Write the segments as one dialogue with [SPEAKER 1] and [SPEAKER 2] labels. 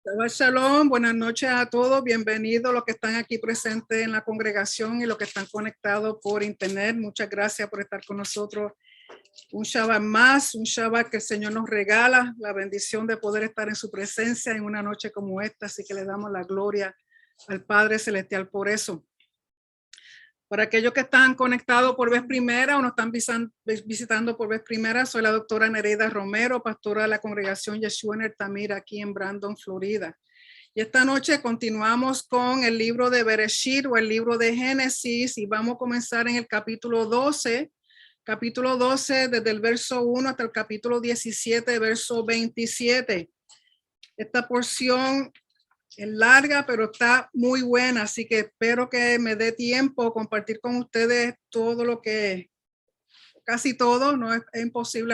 [SPEAKER 1] Shabbat Shalom, buenas noches a todos, bienvenidos los que están aquí presentes en la congregación y los que están conectados por internet. Muchas gracias por estar con nosotros. Un Shabbat más, un Shabbat que el Señor nos regala, la bendición de poder estar en su presencia en una noche como esta, así que le damos la gloria al Padre Celestial por eso. Para aquellos que están conectados por vez primera o nos están visitando por vez primera, soy la doctora Nereida Romero, pastora de la congregación Yeshua en el Tamir aquí en Brandon, Florida. Y esta noche continuamos con el libro de Bereshit o el libro de Génesis y vamos a comenzar en el capítulo 12 desde el verso 1 hasta el capítulo 17, verso 27. Esta porción es larga, pero está muy buena, así que espero que me dé tiempo compartir con ustedes todo lo que, casi todo, no es imposible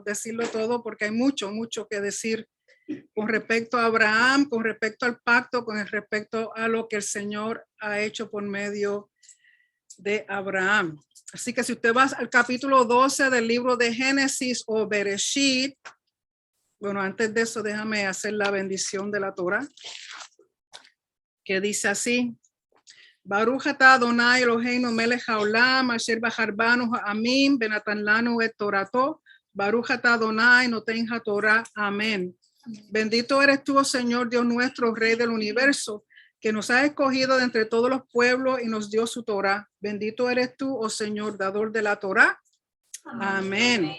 [SPEAKER 1] decirlo todo porque hay mucho que decir con respecto a Abraham, con respecto al pacto, con respecto a lo que el Señor ha hecho por medio de Abraham. Así que si usted va al capítulo 12 del libro de Génesis o Bereshit, bueno, antes de eso déjame hacer la bendición de la Torah, que dice así: Baruch atah Adonai Eloheinu melech haolam asher bachar banu ha'amim benatan lanu et torato. Baruch atah Adonai noten haTorah. Amén. Bendito eres tú, oh Señor Dios nuestro, Rey del universo, que nos has escogido de entre todos los pueblos y nos dio su Torah. Bendito eres tú, oh Señor, dador de la Torah. Amén.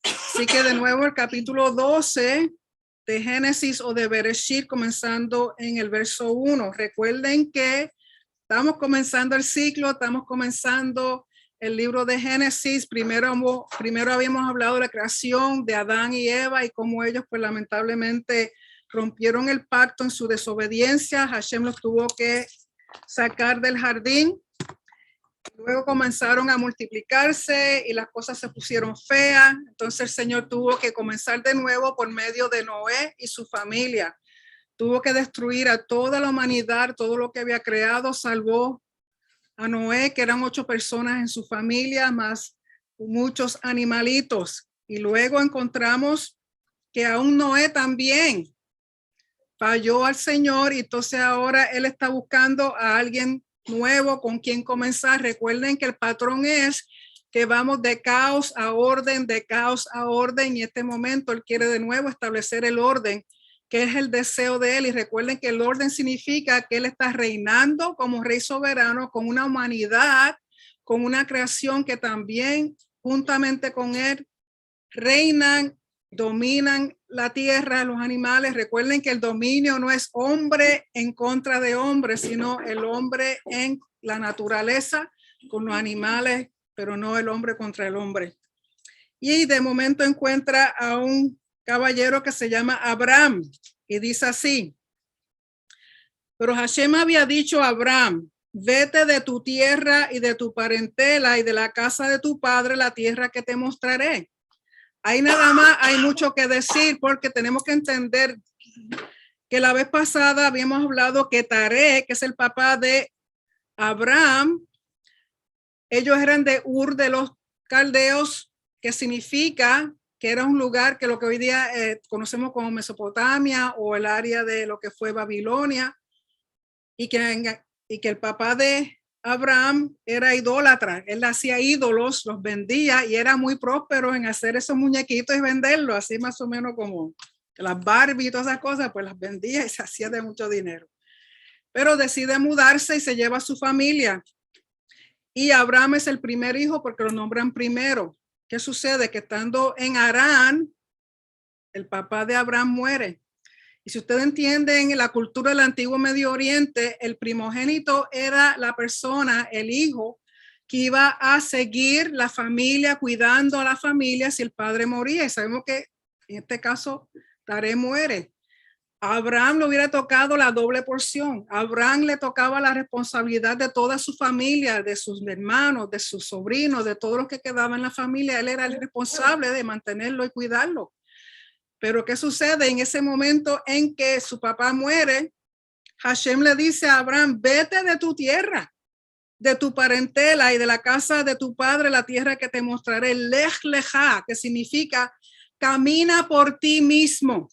[SPEAKER 1] Así que de nuevo el capítulo 12 de Génesis o de Bereshit, comenzando en el verso 1. Recuerden que estamos comenzando el ciclo, estamos comenzando el libro de Génesis. Primero habíamos hablado de la creación de Adán y Eva y cómo ellos pues lamentablemente rompieron el pacto en su desobediencia. Hashem los tuvo que sacar del jardín. Luego comenzaron a multiplicarse y las cosas se pusieron feas. Entonces el Señor tuvo que comenzar de nuevo por medio de Noé y su familia. Tuvo que destruir a toda la humanidad, todo lo que había creado. Salvó a Noé, que eran 8 personas en su familia, más muchos animalitos. Y luego encontramos que aún Noé también falló al Señor y entonces ahora él está buscando a alguien nuevo con quien comenzar. Recuerden que el patrón es que vamos de caos a orden, y en este momento él quiere de nuevo establecer el orden, que es el deseo de él. Y recuerden que el orden significa que él está reinando como rey soberano con una humanidad, con una creación que también juntamente con él reinan, dominan la tierra, los animales. Recuerden que el dominio no es hombre en contra de hombre, sino el hombre en la naturaleza con los animales, pero no el hombre contra el hombre. Y de momento encuentra a un caballero que se llama Abraham y dice así: pero Hashem había dicho a Abraham: vete de tu tierra y de tu parentela y de la casa de tu padre, la tierra que te mostraré. Ahí nada más hay mucho que decir porque tenemos que entender que la vez pasada habíamos hablado que Taré, que es el papá de Abraham, ellos eran de Ur de los Caldeos, que significa que era un lugar que lo que hoy día conocemos como Mesopotamia o el área de lo que fue Babilonia, y que el papá de Abraham era idólatra. Él hacía ídolos, los vendía y era muy próspero en hacer esos muñequitos y venderlos, así más o menos como las Barbie y todas esas cosas, pues las vendía y se hacía de mucho dinero. Pero decide mudarse y se lleva a su familia. Y Abraham es el primer hijo porque lo nombran primero. ¿Qué sucede? Que estando en Harán, el papá de Abraham muere. Y si ustedes entienden la cultura del antiguo Medio Oriente, el primogénito era la persona, el hijo, que iba a seguir la familia, cuidando a la familia si el padre moría. Y sabemos que en este caso Taré muere. A Abraham le hubiera tocado la doble porción. A Abraham le tocaba la responsabilidad de toda su familia, de sus hermanos, de sus sobrinos, de todos los que quedaban en la familia. Él era el responsable de mantenerlo y cuidarlo. Pero ¿qué sucede en ese momento en que su papá muere? Hashem le dice a Abraham: vete de tu tierra, de tu parentela y de la casa de tu padre, la tierra que te mostraré. Lech lecha, que significa camina por ti mismo.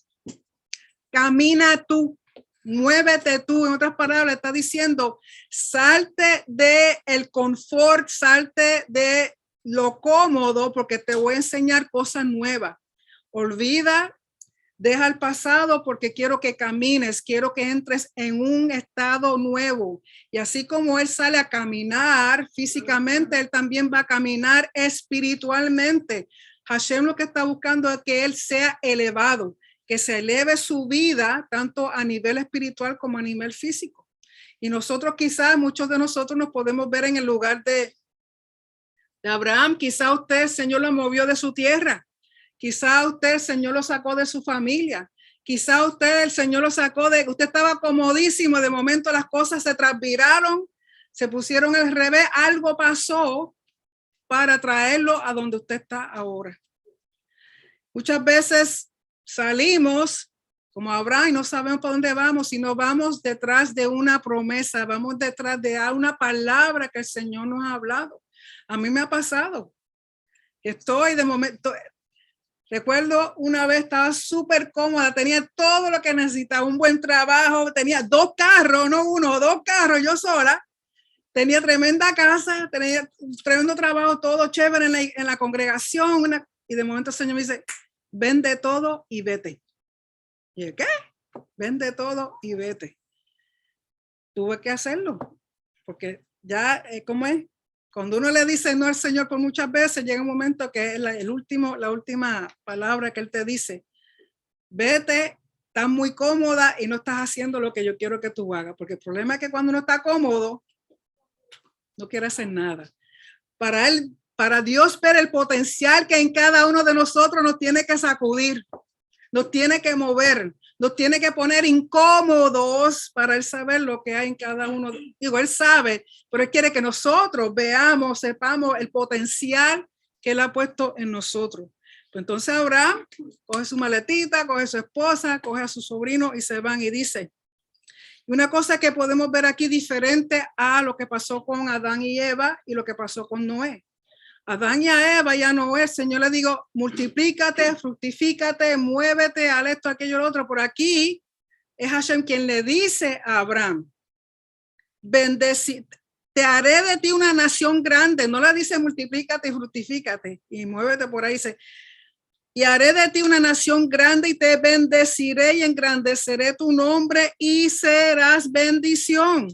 [SPEAKER 1] camina tú, muévete tú. En otras palabras, está diciendo, salte de el confort, salte de lo cómodo, porque te voy a enseñar cosas nuevas. Olvida, deja el pasado, porque quiero que camines, quiero que entres en un estado nuevo. Y así como él sale a caminar físicamente, él también va a caminar espiritualmente. Hashem lo que está buscando es que él sea elevado, que se eleve su vida tanto a nivel espiritual como a nivel físico. Y nosotros quizás, muchos de nosotros nos podemos ver en el lugar de Abraham. Quizás usted, el Señor lo movió de su tierra. Quizás usted, el Señor lo sacó de su familia. Quizás usted, el Señor lo sacó de, usted estaba comodísimo, de momento las cosas se transviraron, se pusieron al revés, algo pasó para traerlo a donde usted está ahora. Muchas veces salimos como Abraham y no sabemos por dónde vamos, sino vamos detrás de una promesa, vamos detrás de una palabra que el Señor nos ha hablado. A mí me ha pasado. Estoy de momento, recuerdo una vez estaba súper cómoda, tenía todo lo que necesitaba, un buen trabajo, tenía 2 carros, no 1, 2 carros, yo sola. Tenía tremenda casa, tenía tremendo trabajo, todo chévere en la congregación. Y de momento el Señor me dice, vende todo y vete. ¿Y el qué? Vende todo y vete. Tuve que hacerlo, porque ya, ¿cómo es? Cuando uno le dice no al Señor por muchas veces, llega un momento que es la última palabra que Él te dice, vete, estás muy cómoda y no estás haciendo lo que yo quiero que tú hagas, porque el problema es que cuando uno está cómodo, no quiere hacer nada. Para Dios ver el potencial que en cada uno de nosotros nos tiene que sacudir, nos tiene que mover, nos tiene que poner incómodos para Él saber lo que hay en cada uno. Digo, Él sabe, pero Él quiere que nosotros veamos, sepamos el potencial que Él ha puesto en nosotros. Pues entonces Abraham coge su maletita, coge a su esposa, coge a su sobrino y se van y dice, una cosa que podemos ver aquí diferente a lo que pasó con Adán y Eva y lo que pasó con Noé. Adán y a Eva y a Noé, el Señor le digo, multiplícate, fructifícate, muévete, haz esto, aquello, lo otro. Por aquí es Hashem quien le dice a Abraham, te haré de ti una nación grande. No le dice multiplícate y fructifícate y muévete por ahí. Dice, y haré de ti una nación grande y te bendeciré y engrandeceré tu nombre y serás bendición.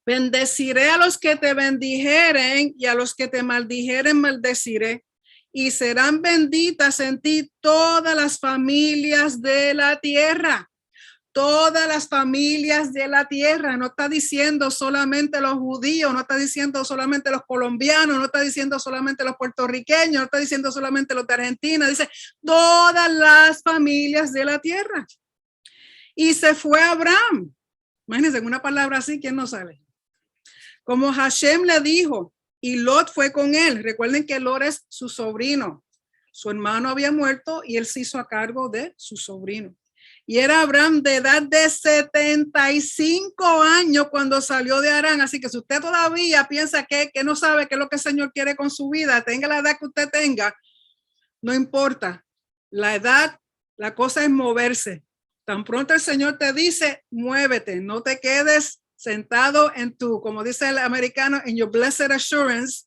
[SPEAKER 1] Bendeciré a los que te bendijeren y a los que te maldijeren maldeciré. Y serán benditas en ti todas las familias de la tierra. Todas las familias de la tierra. No está diciendo solamente los judíos, no está diciendo solamente los colombianos, no está diciendo solamente los puertorriqueños, no está diciendo solamente los de Argentina, dice todas las familias de la tierra. Y se fue Abraham. Imagínense, una palabra así, ¿quién no sabe? Como Hashem le dijo, y Lot fue con él. Recuerden que Lot es su sobrino. Su hermano había muerto y él se hizo a cargo de su sobrino. Y era Abraham de edad de 75 años cuando salió de Harán. Así que si usted todavía piensa que no sabe qué es lo que el Señor quiere con su vida, tenga la edad que usted tenga, no importa. La edad, la cosa es moverse. Tan pronto el Señor te dice, muévete, no te quedes sentado en tu, como dice el americano, en your blessed assurance,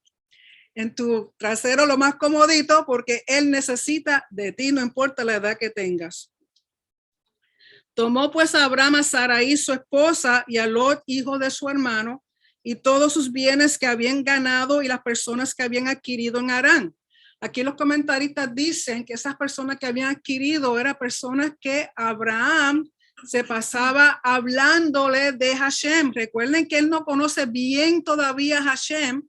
[SPEAKER 1] en tu trasero lo más comodito, porque Él necesita de ti, no importa la edad que tengas. Tomó pues a Abraham a Sarai, su esposa, y a Lot, hijo de su hermano, y todos sus bienes que habían ganado y las personas que habían adquirido en Harán. Aquí los comentaristas dicen que esas personas que habían adquirido eran personas que Abraham se pasaba hablándole de Hashem. Recuerden que él no conoce bien todavía a Hashem,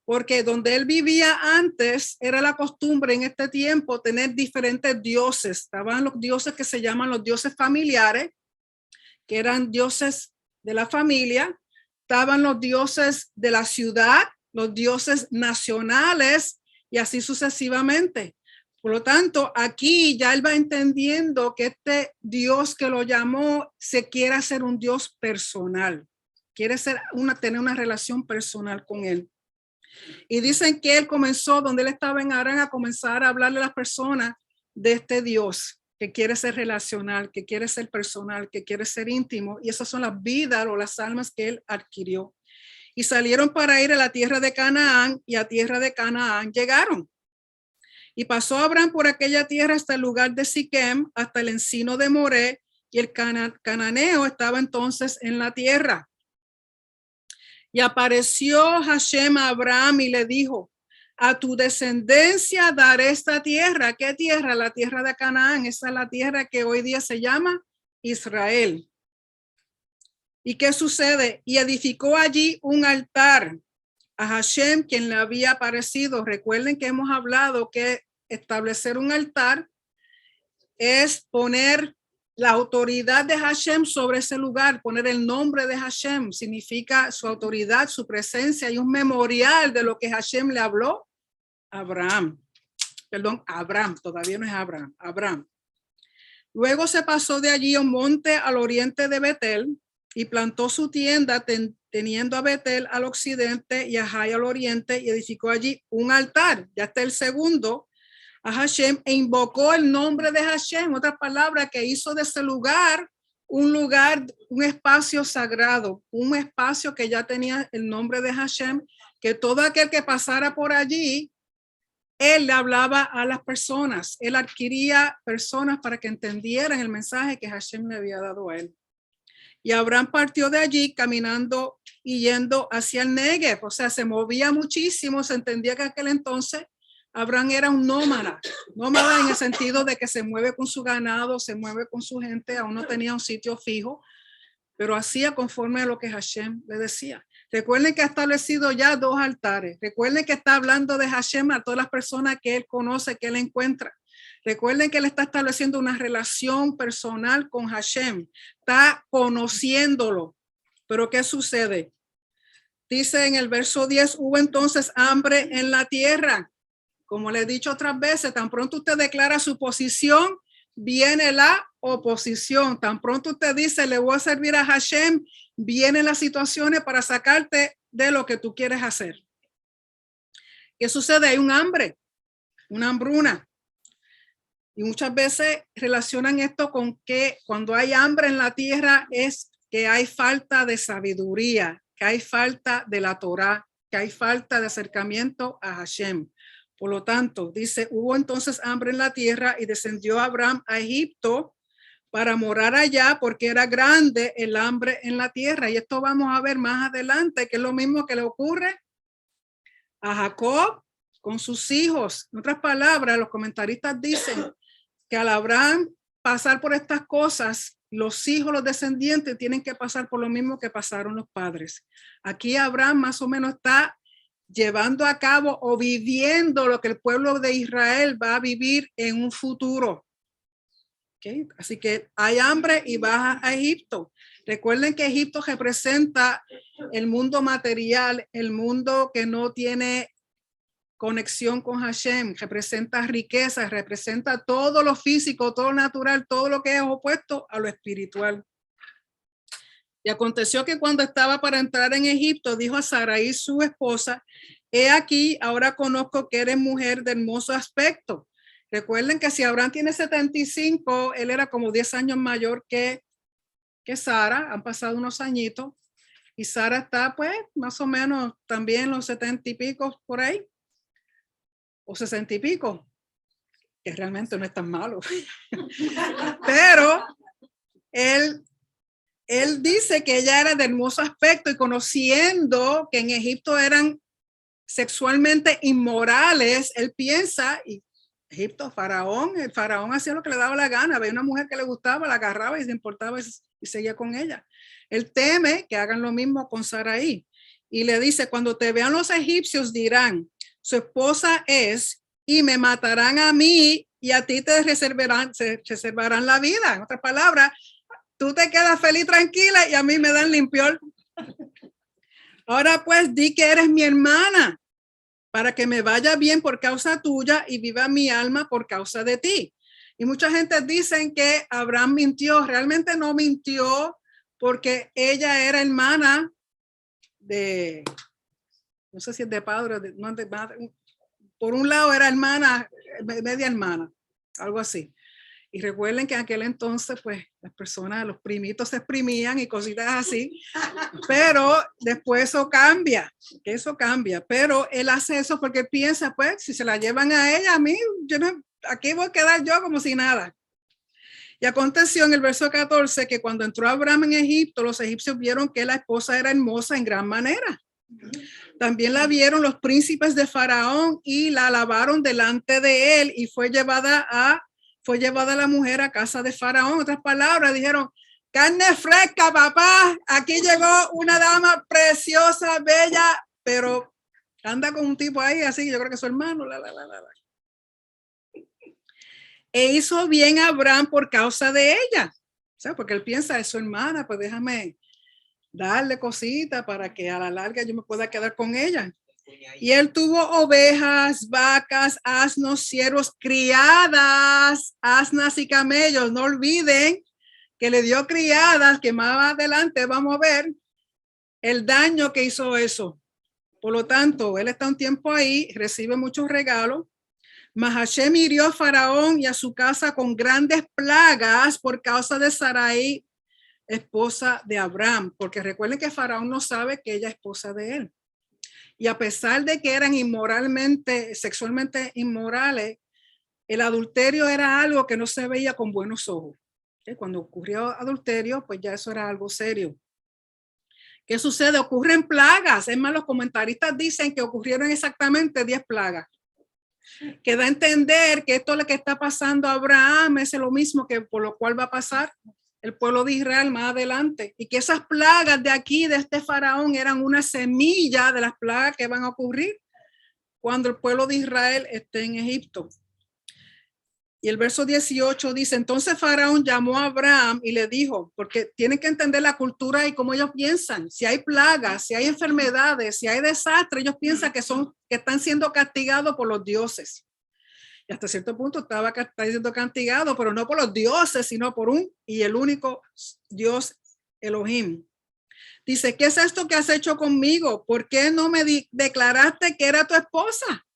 [SPEAKER 1] porque donde él vivía antes era la costumbre en este tiempo tener diferentes dioses. Estaban los dioses que se llaman los dioses familiares, que eran dioses de la familia. Estaban los dioses de la ciudad, los dioses nacionales y así sucesivamente. Por lo tanto, aquí ya él va entendiendo que este Dios que lo llamó se quiere hacer un Dios personal. Quiere tener una relación personal con él. Y dicen que él comenzó, donde él estaba en Harán, a comenzar a hablarle a las personas de este Dios. que quiere ser relacional, que quiere ser personal, que quiere ser íntimo. Y esas son las vidas o las almas que él adquirió. Y salieron para ir a la tierra de Canaán, y a tierra de Canaán llegaron. Y pasó Abraham por aquella tierra hasta el lugar de Siquem, hasta el encino de Moré, y el cananeo estaba entonces en la tierra. Y apareció Hashem a Abraham y le dijo: a tu descendencia daré esta tierra. ¿Qué tierra? La tierra de Canaán. Esa es la tierra que hoy día se llama Israel. ¿Y qué sucede? Y edificó allí un altar a Hashem, quien le había aparecido. Recuerden que hemos hablado que establecer un altar es poner la autoridad de Hashem sobre ese lugar, poner el nombre de Hashem, significa su autoridad, su presencia y un memorial de lo que Hashem le habló a Abraham. Perdón, Abraham, todavía no es Abraham, Abraham. Luego se pasó de allí a un monte al oriente de Betel y plantó su tienda teniendo a Betel al occidente y a Jai al oriente, y edificó allí un altar. Ya está el segundo a Hashem, e invocó el nombre de Hashem. Otra palabra, que hizo de ese lugar, un espacio sagrado, un espacio que ya tenía el nombre de Hashem, que todo aquel que pasara por allí, él le hablaba a las personas, él adquiría personas para que entendieran el mensaje que Hashem le había dado a él. Y Abraham partió de allí caminando y yendo hacia el Negev, o sea, se movía muchísimo. Se entendía que en aquel entonces Abraham era un nómada en el sentido de que se mueve con su ganado, se mueve con su gente, aún no tenía un sitio fijo, pero hacía conforme a lo que Hashem le decía. Recuerden que ha establecido ya 2 altares. Recuerden que está hablando de Hashem a todas las personas que él conoce, que él encuentra. Recuerden que él está estableciendo una relación personal con Hashem. Está conociéndolo. Pero ¿qué sucede? Dice en el verso 10, hubo entonces hambre en la tierra. Como le he dicho otras veces, tan pronto usted declara su posición, viene la oposición. Tan pronto usted dice, le voy a servir a Hashem, vienen las situaciones para sacarte de lo que tú quieres hacer. ¿Qué sucede? Hay un hambre, una hambruna. Y muchas veces relacionan esto con que cuando hay hambre en la tierra es que hay falta de sabiduría, que hay falta de la Torá, que hay falta de acercamiento a Hashem. Por lo tanto, dice, hubo entonces hambre en la tierra y descendió Abraham a Egipto para morar allá, porque era grande el hambre en la tierra. Y esto vamos a ver más adelante, que es lo mismo que le ocurre a Jacob con sus hijos. En otras palabras, los comentaristas dicen que al Abraham pasar por estas cosas, los hijos, los descendientes, tienen que pasar por lo mismo que pasaron los padres. Aquí Abraham más o menos está llevando a cabo o viviendo lo que el pueblo de Israel va a vivir en un futuro. Okay. Así que hay hambre y baja a Egipto. Recuerden que Egipto representa el mundo material, el mundo que no tiene conexión con Hashem, representa riqueza, representa todo lo físico, todo lo natural, todo lo que es opuesto a lo espiritual. Y aconteció que cuando estaba para entrar en Egipto, dijo a Sarai, su esposa, he aquí, ahora conozco que eres mujer de hermoso aspecto. Recuerden que si Abraham tiene 75, él era como 10 años mayor que Sara, han pasado unos añitos, y Sara está pues más o menos también los 70 y pico por ahí, o 60 y pico, que realmente no es tan malo. Pero él dice que ella era de hermoso aspecto, y conociendo que en Egipto eran sexualmente inmorales, él piensa, y Egipto, el faraón hacía lo que le daba la gana, veía una mujer que le gustaba, la agarraba y se importaba y seguía con ella. Él teme que hagan lo mismo con Sarai y le dice, cuando te vean los egipcios dirán, su esposa es, y me matarán a mí y a ti te reservarán la vida. En otras palabras, tú te quedas feliz, tranquila, y a mí me dan limpiol. Ahora pues di que eres mi hermana, para que me vaya bien por causa tuya y viva mi alma por causa de ti. Y mucha gente dicen que Abraham mintió. Realmente no mintió, porque ella era hermana de, no sé si es de padre, no de madre. Por un lado era hermana, media hermana, algo así. Y recuerden que en aquel entonces, pues, las personas, los primitos se exprimían y cositas así, pero después eso cambia, pero él hace eso porque piensa, pues, si se la llevan a ella, a mí, yo no, aquí voy a quedar yo como si nada. Y aconteció en el verso 14 que cuando entró Abraham en Egipto, los egipcios vieron que la esposa era hermosa en gran manera. También la vieron los príncipes de Faraón y la alabaron delante de él y fue llevada la mujer a casa de Faraón. En otras palabras, dijeron, carne fresca, papá, aquí llegó una dama preciosa, bella, pero anda con un tipo ahí, así, yo creo que es su hermano, E hizo bien a Abraham por causa de ella. O sea, porque él piensa, es su hermana, pues déjame darle cosita para que a la larga yo me pueda quedar con ella. Y él tuvo ovejas, vacas, asnos, siervos, criadas, asnas y camellos. No olviden que le dio criadas, que más adelante vamos a ver el daño que hizo eso. Por lo tanto, él está un tiempo ahí, recibe muchos regalos. Mas Hashem hirió a Faraón y a su casa con grandes plagas por causa de Sarai, esposa de Abraham, porque recuerden que Faraón no sabe que ella es esposa de él. Y a pesar de que eran sexualmente inmorales, el adulterio era algo que no se veía con buenos ojos. Cuando ocurrió adulterio, pues ya eso era algo serio. ¿Qué sucede? Ocurren plagas. Es más, los comentaristas dicen que ocurrieron exactamente 10 plagas. Que da a entender que esto lo que está pasando a Abraham es lo mismo que por lo cual va a pasar el pueblo de Israel más adelante, y que esas plagas de aquí, de este faraón, eran una semilla de las plagas que van a ocurrir cuando el pueblo de Israel esté en Egipto. Y el verso 18 dice, entonces Faraón llamó a Abraham y le dijo, porque tienen que entender la cultura y cómo ellos piensan, si hay plagas, si hay enfermedades, si hay desastres, ellos piensan que están siendo castigados por los dioses. Y hasta cierto punto está siendo castigado, pero no por los dioses, sino por el único Dios Elohim. Dice, ¿qué es esto que has hecho conmigo? ¿Por qué no me declaraste que era tu esposa?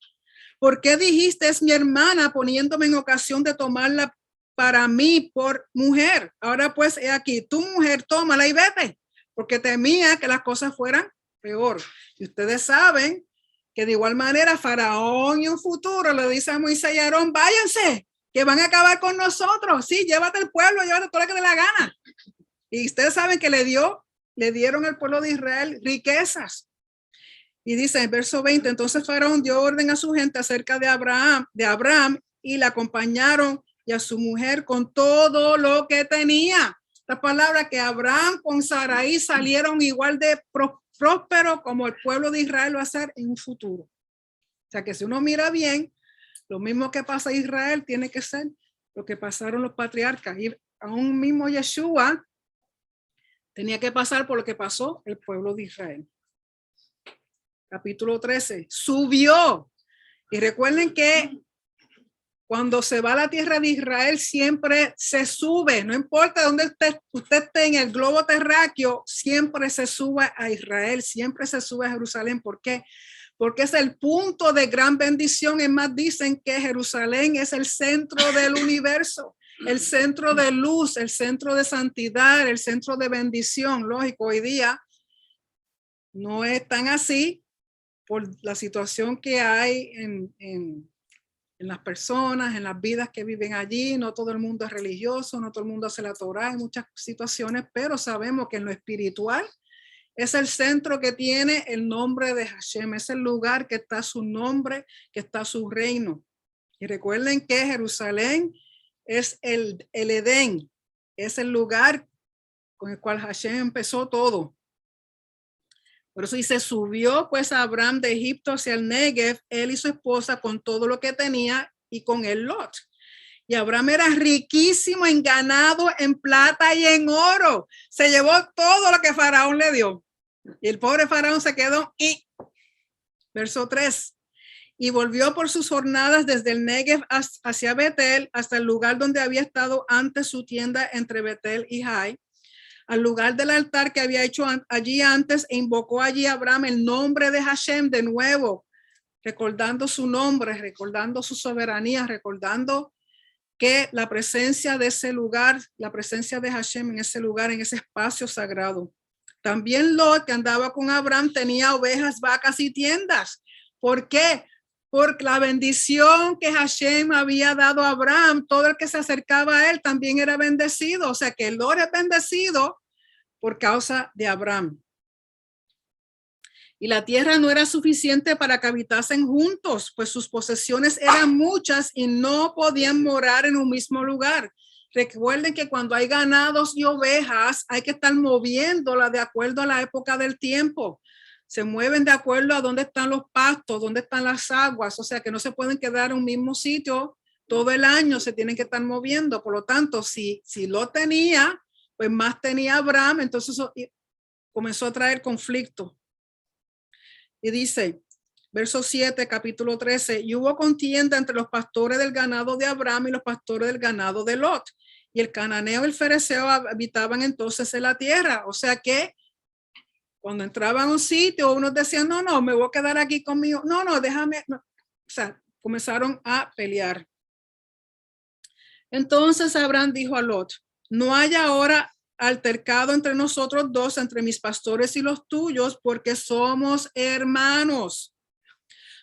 [SPEAKER 1] ¿Por qué dijiste es mi hermana poniéndome en ocasión de tomarla para mí por mujer? Ahora pues he aquí, tu mujer, tómala y vete, porque temía que las cosas fueran peor. Y ustedes saben que de igual manera Faraón en un futuro le dice a Moisés y a Aarón, váyanse, que van a acabar con nosotros. Sí, llévate el pueblo, llévate todo lo que te la gana. Y ustedes saben que le dieron al pueblo de Israel riquezas. Y dice en verso 20, entonces Faraón dio orden a su gente acerca de Abraham y le acompañaron y a su mujer con todo lo que tenía. La palabra que Abraham con Sarai salieron igual de próspero como el pueblo de Israel va a ser en un futuro. O sea que si uno mira bien, lo mismo que pasa a Israel tiene que ser lo que pasaron los patriarcas. Y aún mismo Yeshua tenía que pasar por lo que pasó el pueblo de Israel. Capítulo 13, subió. Y recuerden que cuando se va a la tierra de Israel siempre se sube, no importa dónde usted esté en el globo terráqueo, siempre se sube a Israel, siempre se sube a Jerusalén. ¿Por qué? Porque es el punto de gran bendición. Es más, dicen que Jerusalén es el centro del universo, el centro de luz, el centro de santidad, el centro de bendición. Lógico, hoy día no es tan así, por la situación que hay en las personas, en las vidas que viven allí. No todo el mundo es religioso, no todo el mundo hace la Torá en muchas situaciones, pero sabemos que en lo espiritual es el centro que tiene el nombre de Hashem, es el lugar que está su nombre, que está su reino. Y recuerden que Jerusalén es el Edén, es el lugar con el cual Hashem empezó todo. Por eso dice, subió pues Abraham de Egipto hacia el Negev, él y su esposa con todo lo que tenía y con él Lot. Y Abraham era riquísimo en ganado, en plata y en oro. Se llevó todo lo que Faraón le dio. Y el pobre Faraón se quedó y, verso 3, y volvió por sus jornadas desde el Negev hacia Betel, hasta el lugar donde había estado antes su tienda entre Betel y Jai, al lugar del altar que había hecho allí antes, e invocó allí a Abraham el nombre de Hashem de nuevo, recordando su nombre, recordando su soberanía, recordando que la presencia de ese lugar, la presencia de Hashem en ese lugar, en ese espacio sagrado. También Lot, que andaba con Abraham, tenía ovejas, vacas y tiendas. ¿Por qué? Por la bendición que Hashem había dado a Abraham. Todo el que se acercaba a él también era bendecido. O sea que Lot es bendecido por causa de Abraham. Y la tierra no era suficiente para que habitasen juntos, pues sus posesiones eran muchas y no podían morar en un mismo lugar. Recuerden que cuando hay ganados y ovejas, hay que estar moviéndola de acuerdo a la época del tiempo. Se mueven de acuerdo a dónde están los pastos, dónde están las aguas. O sea que no se pueden quedar en un mismo sitio todo el año, se tienen que estar moviendo. Por lo tanto, si lo tenía, pues más tenía Abraham, entonces comenzó a traer conflicto. Y dice, verso 7, capítulo 13, y hubo contienda entre los pastores del ganado de Abraham y los pastores del ganado de Lot. Y el cananeo y el fereceo habitaban entonces en la tierra. O sea que cuando entraban a un sitio, unos decían, no, me voy a quedar aquí conmigo. No, déjame. No. O sea, comenzaron a pelear. Entonces Abraham dijo a Lot, no hay ahora altercado entre nosotros dos, entre mis pastores y los tuyos, porque somos hermanos.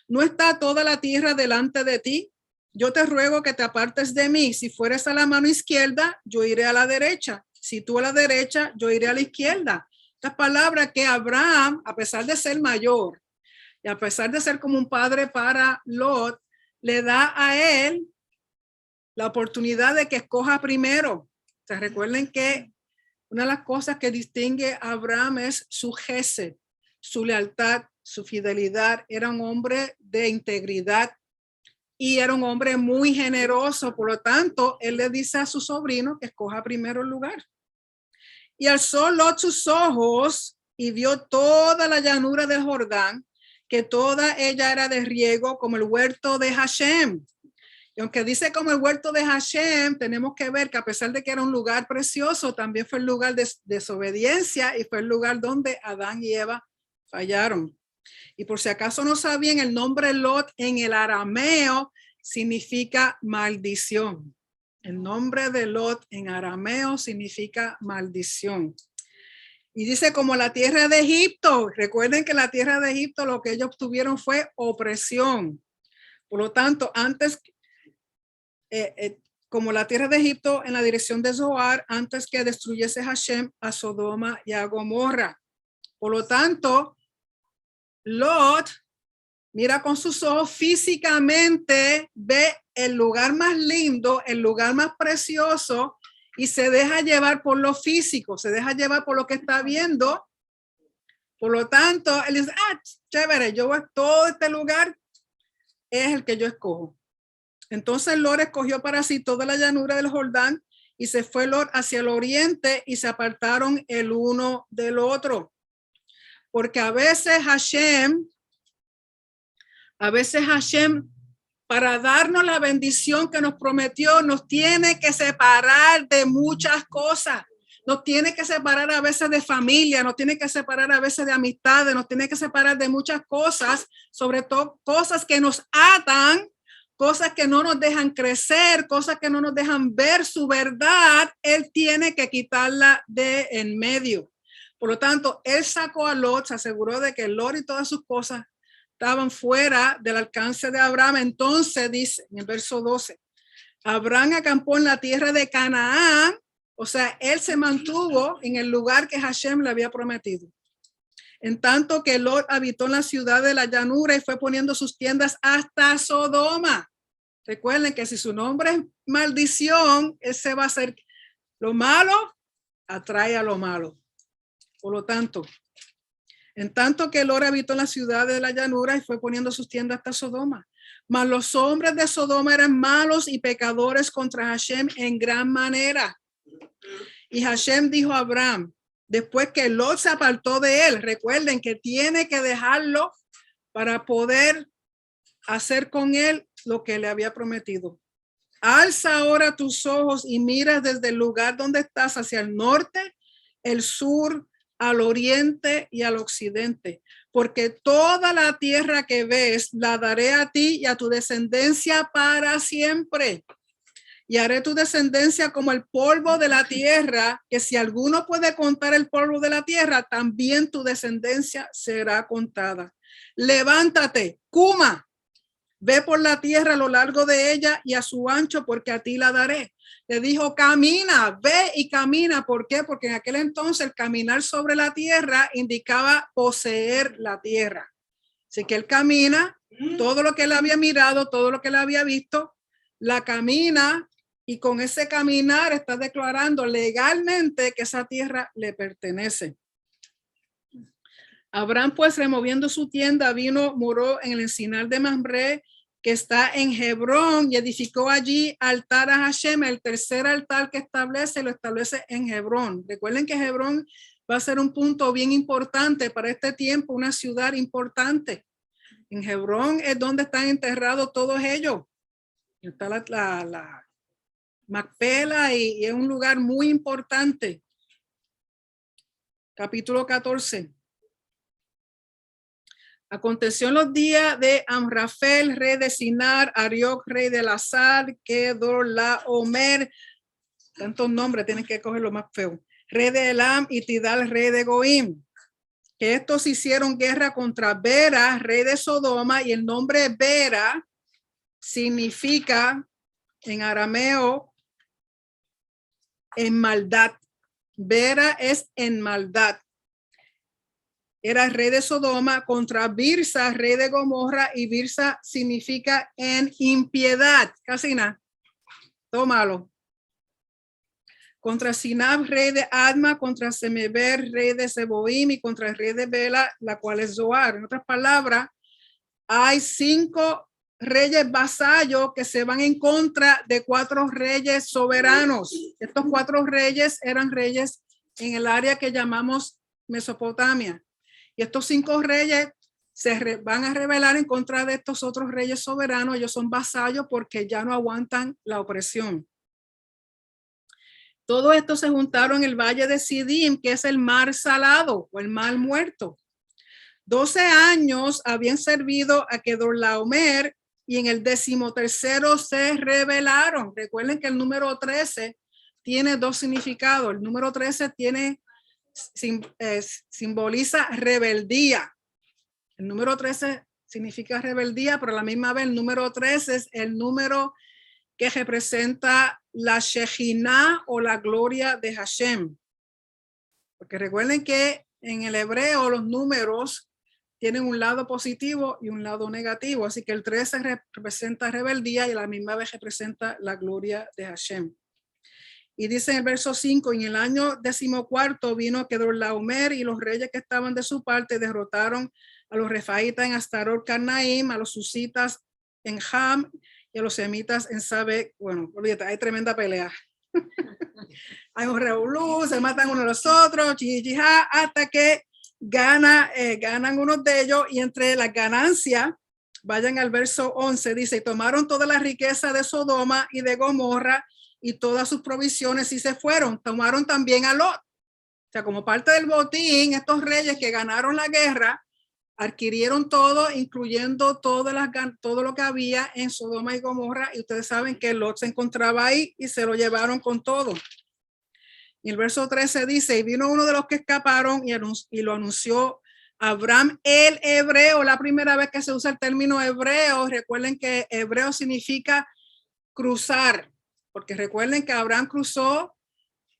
[SPEAKER 1] ¿No está toda la tierra delante de ti? Yo te ruego que te apartes de mí. Si fueres a la mano izquierda, yo iré a la derecha. Si tú a la derecha, yo iré a la izquierda. Esta palabra que Abraham, a pesar de ser mayor y a pesar de ser como un padre para Lot, le da a él la oportunidad de que escoja primero. O sea, recuerden que una de las cosas que distingue a Abraham es su gesed, su lealtad, su fidelidad. Era un hombre de integridad y era un hombre muy generoso. Por lo tanto, él le dice a su sobrino que escoja primero el lugar. Y alzó Lot sus ojos y vio toda la llanura del Jordán, que toda ella era de riego como el huerto de Hashem. Y aunque dice como el huerto de Hashem, tenemos que ver que a pesar de que era un lugar precioso, también fue el lugar de desobediencia y fue el lugar donde Adán y Eva fallaron. Y por si acaso no sabían, el nombre Lot en el arameo significa maldición. El nombre de Lot en arameo significa maldición. Y dice como la tierra de Egipto. Recuerden que la tierra de Egipto lo que ellos obtuvieron fue opresión. Por lo tanto, antes como la tierra de Egipto en la dirección de Zoar, antes que destruyese Hashem a Sodoma y a Gomorra. Por lo tanto, Lot mira con sus ojos físicamente, ve el lugar más lindo, el lugar más precioso y se deja llevar por lo físico, se deja llevar por lo que está viendo. Por lo tanto, él dice, chévere, yo voy, todo este lugar es el que yo escojo. Entonces Lot escogió para sí toda la llanura del Jordán y se fue Lot hacia el oriente y se apartaron el uno del otro. Porque a veces Hashem, para darnos la bendición que nos prometió, nos tiene que separar de muchas cosas. Nos tiene que separar a veces de familia, nos tiene que separar a veces de amistades, nos tiene que separar de muchas cosas, sobre todo cosas que nos atan, cosas que no nos dejan crecer, cosas que no nos dejan ver su verdad. Él tiene que quitarla de en medio. Por lo tanto, él sacó a Lot, se aseguró de que Lot y todas sus cosas estaban fuera del alcance de Abraham. Entonces dice en el verso 12, Abraham acampó en la tierra de Canaán, o sea, él se mantuvo en el lugar que Hashem le había prometido. En tanto que Lot habitó en la ciudad de la llanura y fue poniendo sus tiendas hasta Sodoma. Recuerden que si su nombre es maldición, ese va a ser lo malo, atrae a lo malo. Por lo tanto, en tanto que Lot habitó en la ciudad de la llanura y fue poniendo sus tiendas hasta Sodoma. Mas los hombres de Sodoma eran malos y pecadores contra Hashem en gran manera. Y Hashem dijo a Abraham, después que Lot se apartó de él, recuerden que tiene que dejarlo para poder hacer con él lo que le había prometido. Alza ahora tus ojos y mira desde el lugar donde estás hacia el norte, el sur, al oriente y al occidente, porque toda la tierra que ves la daré a ti y a tu descendencia para siempre. y haré tu descendencia como el polvo de la tierra, que si alguno puede contar el polvo de la tierra, también tu descendencia será contada. Levántate, Cuma, ve por la tierra a lo largo de ella y a su ancho, porque a ti la daré. Le dijo, camina, ve y camina. ¿Por qué? Porque en aquel entonces el caminar sobre la tierra indicaba poseer la tierra. Así que él camina, todo lo que él había mirado, todo lo que él había visto, la camina, y con ese caminar está declarando legalmente que esa tierra le pertenece. Abraham, pues, removiendo su tienda, vino, moró en el encinar de Mamre, que está en Hebrón, y edificó allí altar a Hashem. El tercer altar que establece, lo establece en Hebrón. Recuerden que Hebrón va a ser un punto bien importante para este tiempo, una ciudad importante. En Hebrón es donde están enterrados todos ellos. Está la Macpela, y es un lugar muy importante. Capítulo 14. Aconteció en los días de Amrafel, rey de Sinar, Arioc, rey de Lasar, Kedorlaomer, tantos nombres, tienen que coger lo más feo, rey de Elam, y Tidal, rey de Goim, que estos hicieron guerra contra Bera, rey de Sodoma, y el nombre Bera significa en arameo en maldad. Bera es en maldad. Era rey de Sodoma contra Birsa, rey de Gomorra, y Birsa significa en impiedad. Casi nada. Tómalo. Contra Sinab, rey de Adma, contra Semeber, rey de Seboim, y contra el rey de Bela, la cual es Zoar. En otras palabras, hay 5 reyes vasallos que se van en contra de 4 reyes soberanos. Estos 4 reyes eran reyes en el área que llamamos Mesopotamia. Y estos 5 reyes van a rebelar en contra de estos otros reyes soberanos. Ellos son vasallos porque ya no aguantan la opresión. Todo esto se juntaron en el valle de Sidim, que es el mar salado o el mar muerto. 12 años habían servido a Kedorlaomer, y en el 13º se rebelaron. Recuerden que el número 13 tiene 2 significados. El número 13 simboliza rebeldía. El número 13 significa rebeldía, pero a la misma vez el número 13 es el número que representa la Shejinah o la gloria de Hashem. Porque recuerden que en el hebreo los números tienen un lado positivo y un lado negativo. Así que el 13 representa rebeldía y a la misma vez representa la gloria de Hashem. Y dice en el verso 5, en el año 14 vino Kedorlaomer, y los reyes que estaban de su parte derrotaron a los refaitas en Astarot Carnaim, a los susitas en Ham y a los semitas en Sabe. Bueno, olvídate, hay tremenda pelea. Hay un revolú, se matan unos a los otros, chichijá, hasta que ganan unos de ellos, y entre las ganancias, vayan al verso 11, dice, y tomaron toda la riqueza de Sodoma y de Gomorra y todas sus provisiones y se fueron. Tomaron también a Lot. O sea, como parte del botín, estos reyes que ganaron la guerra adquirieron todo, incluyendo todo lo que había en Sodoma y Gomorra, y ustedes saben que Lot se encontraba ahí y se lo llevaron con todo. Y el verso 13 dice, y vino uno de los que escaparon y lo anunció Abraham el hebreo. La primera vez que se usa el término hebreo, recuerden que hebreo significa cruzar, porque recuerden que Abraham cruzó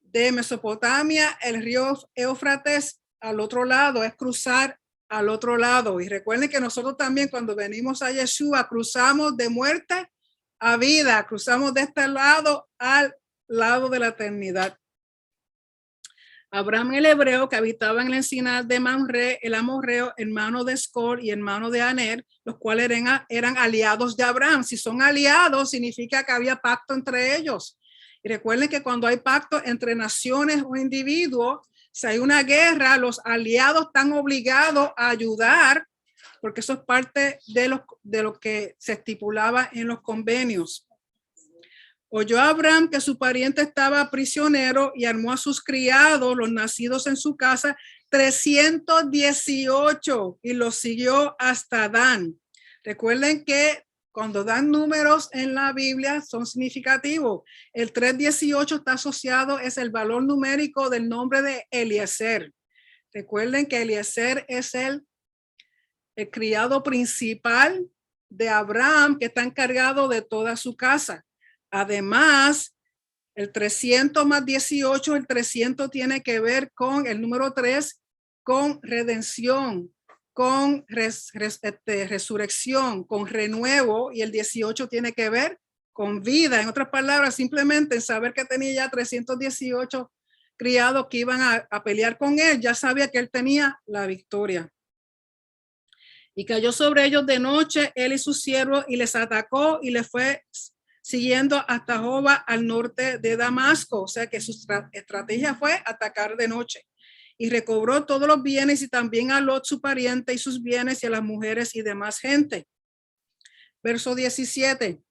[SPEAKER 1] de Mesopotamia el río Éufrates al otro lado, es cruzar al otro lado. Y recuerden que nosotros también cuando venimos a Yeshua cruzamos de muerte a vida, cruzamos de este lado al lado de la eternidad. Abraham el hebreo, que habitaba en el encinar de Mamre, el amorreo, hermano de Escol y hermano de Aner, los cuales eran aliados de Abraham. Si son aliados, significa que había pacto entre ellos. Y recuerden que cuando hay pacto entre naciones o individuos, si hay una guerra, los aliados están obligados a ayudar, porque eso es parte de lo que se estipulaba en los convenios. Oyó Abraham que su pariente estaba prisionero y armó a sus criados, los nacidos en su casa, 318, y los siguió hasta Dan. Recuerden que Cuando dan números en la Biblia son significativos. El 318 está asociado, es el valor numérico del nombre de Eliezer. Recuerden que Eliezer es el criado principal de Abraham, que está encargado de toda su casa. Además, el 300 más 18, el 300 tiene que ver con el número 3, con redención, con resurrección, con renuevo, y el 18 tiene que ver con vida. En otras palabras, simplemente en saber que tenía ya 318 criados que iban a pelear con él, ya sabía que él tenía la victoria. Y cayó sobre ellos de noche, él y sus siervos, y les atacó y les fue siguiendo hasta Joba al norte de Damasco. O sea que su estrategia fue atacar de noche. Y recobró todos los bienes y también a Lot su pariente y sus bienes y a las mujeres y demás gente. Verso 17.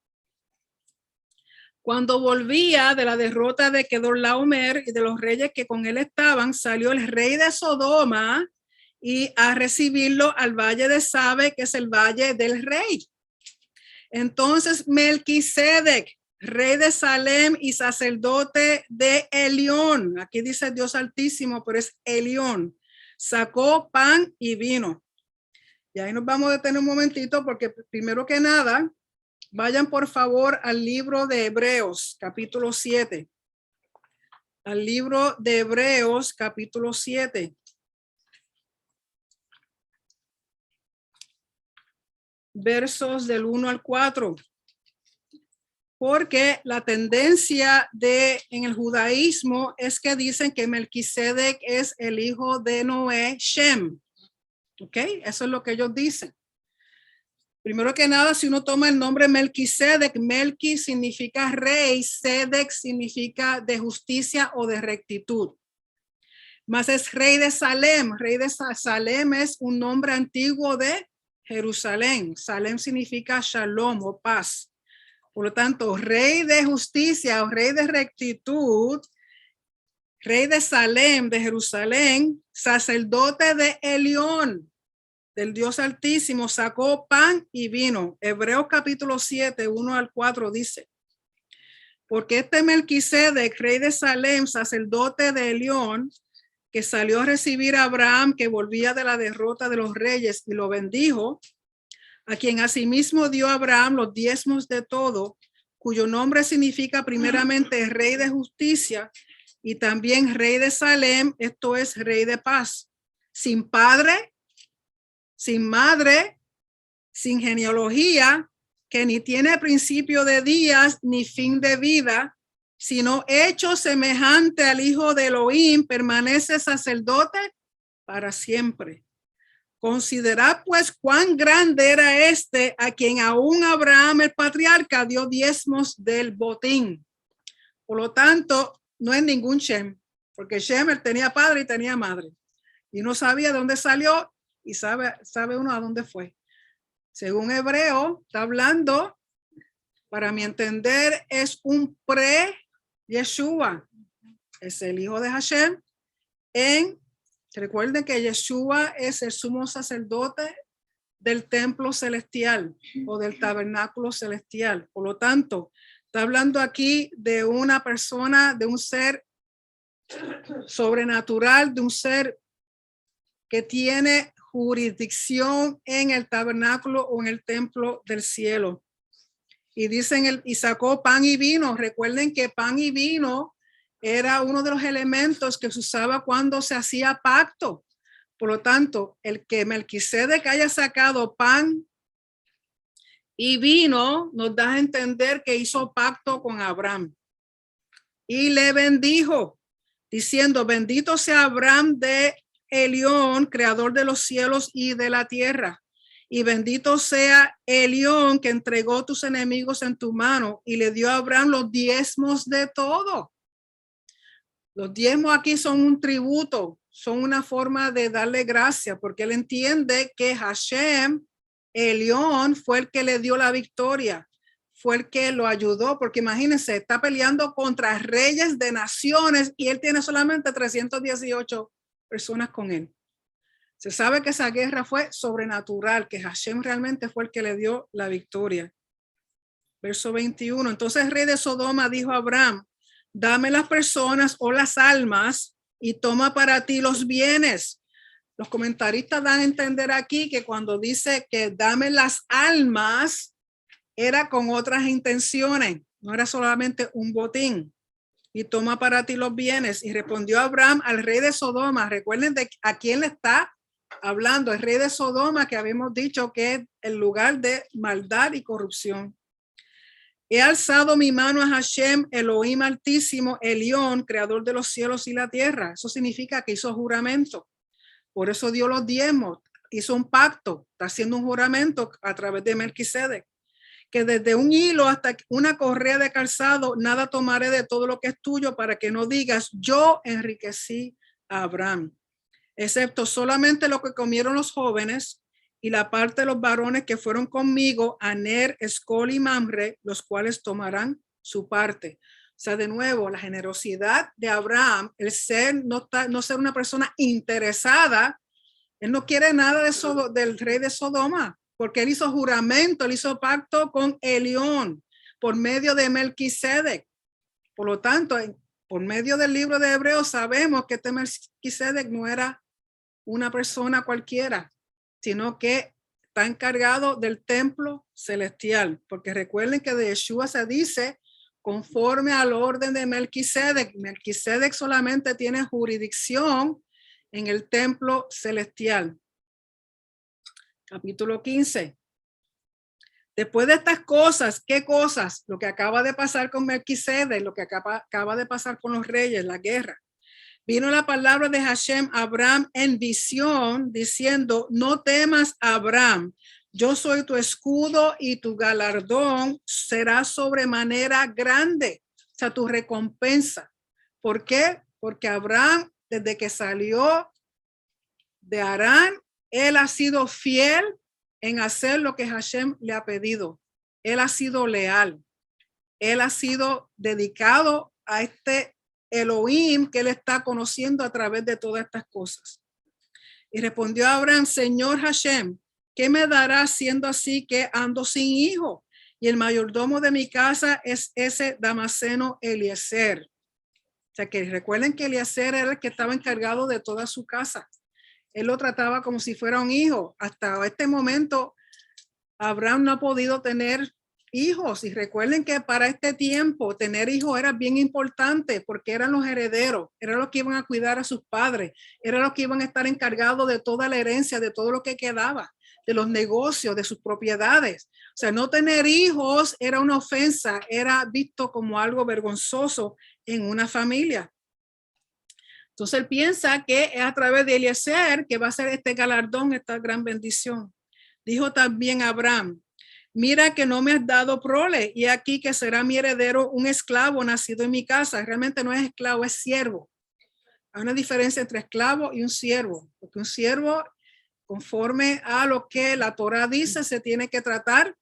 [SPEAKER 1] Cuando volvía de la derrota de Kedorlaomer y de los reyes que con él estaban, salió el rey de Sodoma y a recibirlo al valle de Sabe, que es el valle del rey. Entonces Melquisedec, rey de Salem y sacerdote de Elión, aquí dice Dios Altísimo, pero es Elión, sacó pan y vino. Y ahí nos vamos a detener un momentito porque primero que nada, vayan por favor al libro de Hebreos, capítulo 7. Al libro de Hebreos, capítulo 7. Versos del 1 al 4. Porque la tendencia en el judaísmo es que dicen que Melquisedec es el hijo de Noé, Shem. ¿Ok? Eso es lo que ellos dicen. Primero que nada, si uno toma el nombre Melquisedec, Melqui significa rey, Sedec significa de justicia o de rectitud. Más es rey de Salem. Rey de Salem es un nombre antiguo de Jerusalén. Salem significa shalom o paz. Por lo tanto, rey de justicia o rey de rectitud, rey de Salem, de Jerusalén, sacerdote de Elión, del Dios Altísimo, sacó pan y vino. Hebreos capítulo 7, 1 al 4 dice, porque este Melquisedec, rey de Salem, sacerdote de Elión, que salió a recibir a Abraham, que volvía de la derrota de los reyes, y lo bendijo, a quien asimismo dio a Abraham los diezmos de todo, cuyo nombre significa primeramente rey de justicia y también rey de Salem, esto es rey de paz, sin padre, sin madre, sin genealogía, que ni tiene principio de días ni fin de vida, sino hecho semejante al Hijo de Elohim, permanece sacerdote para siempre. Considerad pues cuán grande era este a quien aún Abraham el patriarca dio diezmos del botín. Por lo tanto, no es ningún Shem, porque Shem él tenía padre y tenía madre. Y no sabía de dónde salió y sabe uno a dónde fue. Según Hebreo, está hablando, para mi entender, es un pre-Yeshua. Es el hijo de Hashem recuerden que Yeshua es el sumo sacerdote del templo celestial o del tabernáculo celestial. Por lo tanto, está hablando aquí de una persona, de un ser sobrenatural, de un ser que tiene jurisdicción en el tabernáculo o en el templo del cielo. Y dicen, y sacó pan y vino. Recuerden que pan y vino era uno de los elementos que se usaba cuando se hacía pacto. Por lo tanto, el que Melquisedec haya sacado pan y vino nos da a entender que hizo pacto con Abraham. Y le bendijo, diciendo, bendito sea Abraham de Elión, creador de los cielos y de la tierra. Y bendito sea Elión, que entregó tus enemigos en tu mano y le dio a Abraham los diezmos de todo. Los diezmos aquí son un tributo, son una forma de darle gracias, porque él entiende que Hashem, Elión, fue el que le dio la victoria, fue el que lo ayudó, porque imagínense, está peleando contra reyes de naciones y él tiene solamente 318 personas con él. Se sabe que esa guerra fue sobrenatural, que Hashem realmente fue el que le dio la victoria. Verso 21. Entonces el rey de Sodoma dijo a Abraham, dame las personas o las almas y toma para ti los bienes. Los comentaristas dan a entender aquí que cuando dice que dame las almas, era con otras intenciones, no era solamente un botín. Y toma para ti los bienes. Y respondió Abraham al rey de Sodoma. Recuerden de a quién le está hablando, el rey de Sodoma, que habíamos dicho que es el lugar de maldad y corrupción. He alzado mi mano a Hashem, Elohim Altísimo, Elión, creador de los cielos y la tierra. Eso significa que hizo juramento. Por eso dio los diezmos, hizo un pacto, está haciendo un juramento a través de Melquisedec, que desde un hilo hasta una correa de calzado, nada tomaré de todo lo que es tuyo para que no digas, yo enriquecí a Abraham, excepto solamente lo que comieron los jóvenes y la parte de los varones que fueron conmigo, Aner, Escol y Mamre, los cuales tomarán su parte. O sea, de nuevo, la generosidad de Abraham, el ser, no ser una persona interesada, él no quiere nada de del rey de Sodoma, porque él hizo juramento, él hizo pacto con Elión por medio de Melquisedec. Por lo tanto, por medio del libro de Hebreos sabemos que este Melquisedec no era una persona cualquiera, sino que está encargado del templo celestial, porque recuerden que de Yeshua se dice conforme al orden de Melquisedec. Melquisedec solamente tiene jurisdicción en el templo celestial. Capítulo 15. Después de estas cosas, ¿qué cosas? Lo que acaba de pasar con Melquisedec, lo que acaba de pasar con los reyes, la guerra. Vino la palabra de Hashem a Abraham en visión, diciendo, no temas, Abraham, yo soy tu escudo y tu galardón será sobremanera grande, o sea, tu recompensa. ¿Por qué? Porque Abraham, desde que salió de Harán, él ha sido fiel en hacer lo que Hashem le ha pedido. Él ha sido leal. Él ha sido dedicado a este Elohim que él está conociendo a través de todas estas cosas. Y respondió a Abraham, Señor Hashem, ¿qué me dará siendo así que ando sin hijo? Y el mayordomo de mi casa es ese Damaseno Eliezer. O sea que recuerden que Eliezer era el que estaba encargado de toda su casa. Él lo trataba como si fuera un hijo. Hasta este momento, Abraham no ha podido tener hijos. Y recuerden que para este tiempo, tener hijos era bien importante porque eran los herederos, eran los que iban a cuidar a sus padres, eran los que iban a estar encargados de toda la herencia, de todo lo que quedaba, de los negocios, de sus propiedades. O sea, no tener hijos era una ofensa, era visto como algo vergonzoso en una familia. Entonces él piensa que es a través de Eliezer que va a ser este galardón, esta gran bendición. Dijo también Abraham, mira que no me has dado prole y aquí que será mi heredero un esclavo nacido en mi casa. Realmente no es esclavo, es siervo. Hay una diferencia entre esclavo y un siervo, porque un siervo, conforme a lo que la Torah dice, se tiene que tratar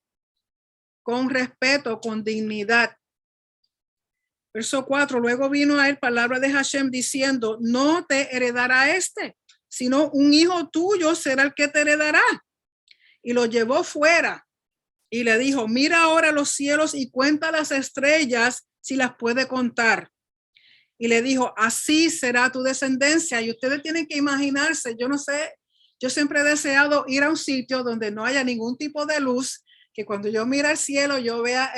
[SPEAKER 1] con respeto, con dignidad. Verso 4, luego vino a él palabra de Hashem diciendo, no te heredará sino un hijo tuyo será el que te heredará. Y lo llevó fuera y le dijo, mira ahora los cielos y cuenta las estrellas si las puede contar. Y le dijo, así será tu descendencia. Y ustedes tienen que imaginarse, yo no sé, yo siempre he deseado ir a un sitio donde no haya ningún tipo de luz, que cuando yo mire al cielo yo vea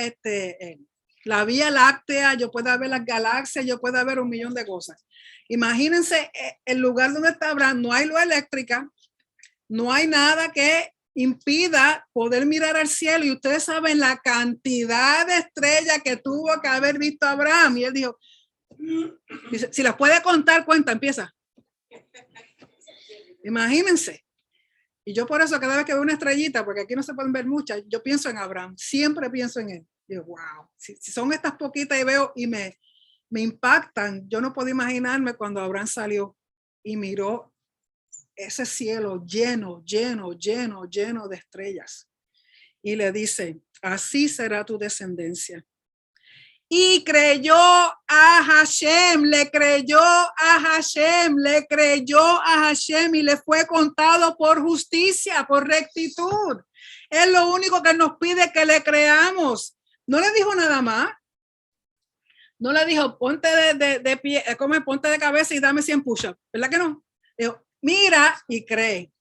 [SPEAKER 1] la Vía Láctea, yo pueda ver las galaxias, yo pueda ver 1,000,000 de cosas. Imagínense el lugar donde está Abraham, no hay luz eléctrica, no hay nada que impida poder mirar al cielo. Y ustedes saben la cantidad de estrellas que tuvo que haber visto Abraham. Y él dijo, si las puede contar, cuenta, empieza. Imagínense. Y yo por eso cada vez que veo una estrellita, porque aquí no se pueden ver muchas, yo pienso en Abraham, siempre pienso en él. Digo, wow, si son estas poquitas y veo y me impactan, yo no puedo imaginarme cuando Abraham salió y miró ese cielo lleno, lleno, lleno, lleno de estrellas. Y le dice, así será tu descendencia. Y creyó a Hashem, le creyó a Hashem, le creyó a Hashem y le fue contado por justicia, por rectitud. Es lo único que nos pide que le creamos. No le dijo nada más. No le dijo, ponte de pie, ponte de cabeza y dame 100 push-ups. ¿Verdad que no? Dijo, mira y cree.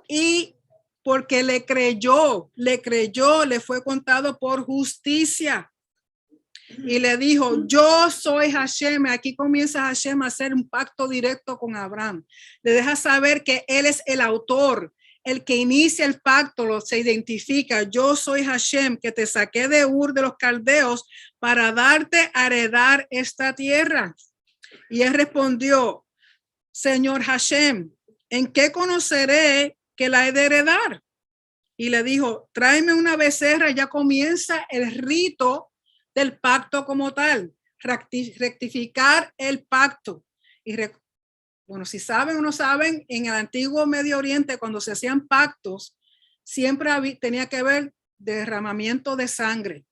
[SPEAKER 1] Y porque le creyó, le fue contado por justicia. Y le dijo, yo soy Hashem. Aquí comienza Hashem a hacer un pacto directo con Abraham. Le deja saber que él es el autor, el que inicia el pacto, se identifica. Yo soy Hashem, que te saqué de Ur de los Caldeos para darte a heredar esta tierra. Y él respondió, Señor Hashem, ¿en qué conoceré que la he de heredar? Y le dijo, tráeme una becerra. Ya comienza el rito del pacto como tal, rectificar el pacto. Y bueno, si saben o no saben, en el antiguo Medio Oriente, cuando se hacían pactos, siempre tenía que haber derramamiento de sangre.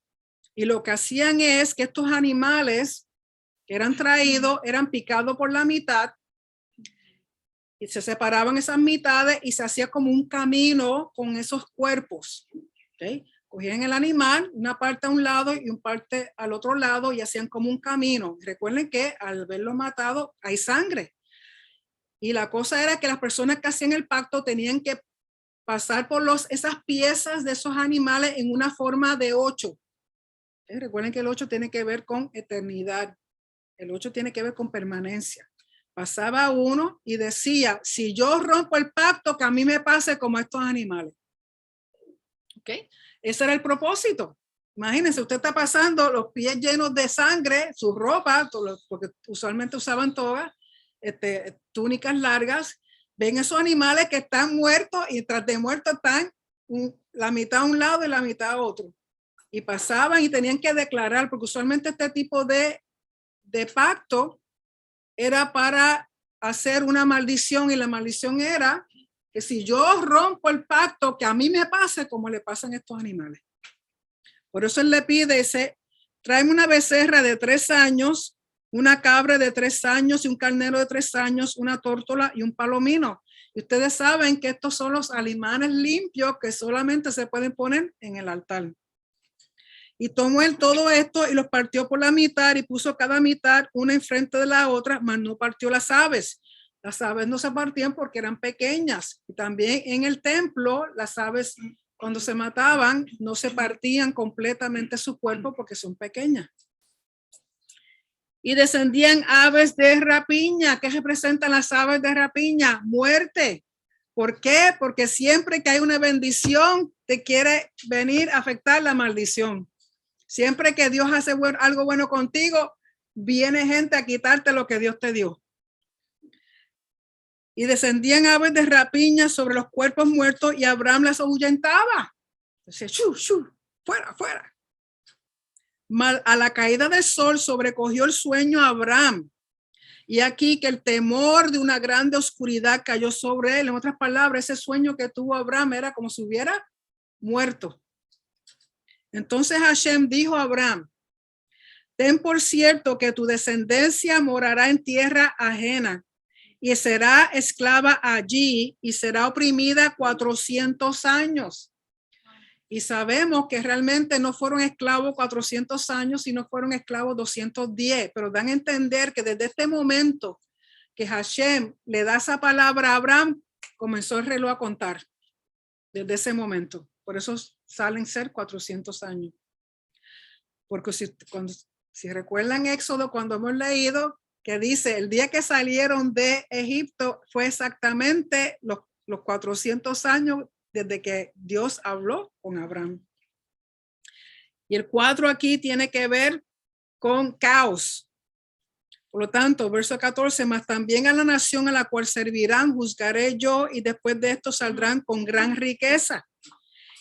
[SPEAKER 1] Y lo que hacían es que estos animales que eran traídos, eran picados por la mitad, y se separaban esas mitades y se hacía como un camino con esos cuerpos. ¿Okay? Cogían el animal, una parte a un lado y una parte al otro lado y hacían como un camino. Recuerden que al verlo matado hay sangre. Y la cosa era que las personas que hacían el pacto tenían que pasar por esas piezas de esos animales en una forma de 8. Recuerden que el 8 tiene que ver con eternidad. El 8 tiene que ver con permanencia. Pasaba uno y decía, si yo rompo el pacto, que a mí me pase como a estos animales. ¿Ok? Ese era el propósito. Imagínense, usted está pasando los pies llenos de sangre, su ropa, porque usualmente usaban togas, túnicas largas, ven esos animales que están muertos y tras de muertos están la mitad a un lado y la mitad a otro. Y pasaban y tenían que declarar, porque usualmente este tipo de pacto era para hacer una maldición, y la maldición era que si yo rompo el pacto, que a mí me pase como le pasan a estos animales. Por eso él le pide, dice, tráeme una becerra de 3 años, una cabra de 3 años y un carnero de 3 años, una tórtola y un palomino. Y ustedes saben que estos son los animales limpios que solamente se pueden poner en el altar. Y tomó él todo esto y los partió por la mitad y puso cada mitad una enfrente de la otra, mas no partió las aves. Las aves no se partían porque eran pequeñas. Y también en el templo, las aves cuando se mataban no se partían completamente su cuerpo porque son pequeñas. Y descendían aves de rapiña. ¿Qué representan las aves de rapiña? Muerte. ¿Por qué? Porque siempre que hay una bendición, te quiere venir a afectar la maldición. Siempre que Dios hace algo bueno contigo, viene gente a quitarte lo que Dios te dio. Y descendían aves de rapiña sobre los cuerpos muertos y Abraham las ahuyentaba. Decía, shu, shu, fuera, fuera. A la caída del sol sobrecogió el sueño a Abraham. Y aquí que el temor de una grande oscuridad cayó sobre él. En otras palabras, ese sueño que tuvo Abraham era como si hubiera muerto. Entonces Hashem dijo a Abraham, ten por cierto que tu descendencia morará en tierra ajena y será esclava allí y será oprimida 400 años. Y sabemos que realmente no fueron esclavos 400 años, sino fueron esclavos 210, pero dan a entender que desde este momento que Hashem le da esa palabra a Abraham, comenzó el reloj a contar desde ese momento. Por eso salen ser 400 años. Porque si recuerdan Éxodo, cuando hemos leído que dice el día que salieron de Egipto fue exactamente los 400 años desde que Dios habló con Abraham. Y el 4 aquí tiene que ver con caos. Por lo tanto, verso 14, más también a la nación a la cual servirán, juzgaré yo, y después de esto saldrán con gran riqueza.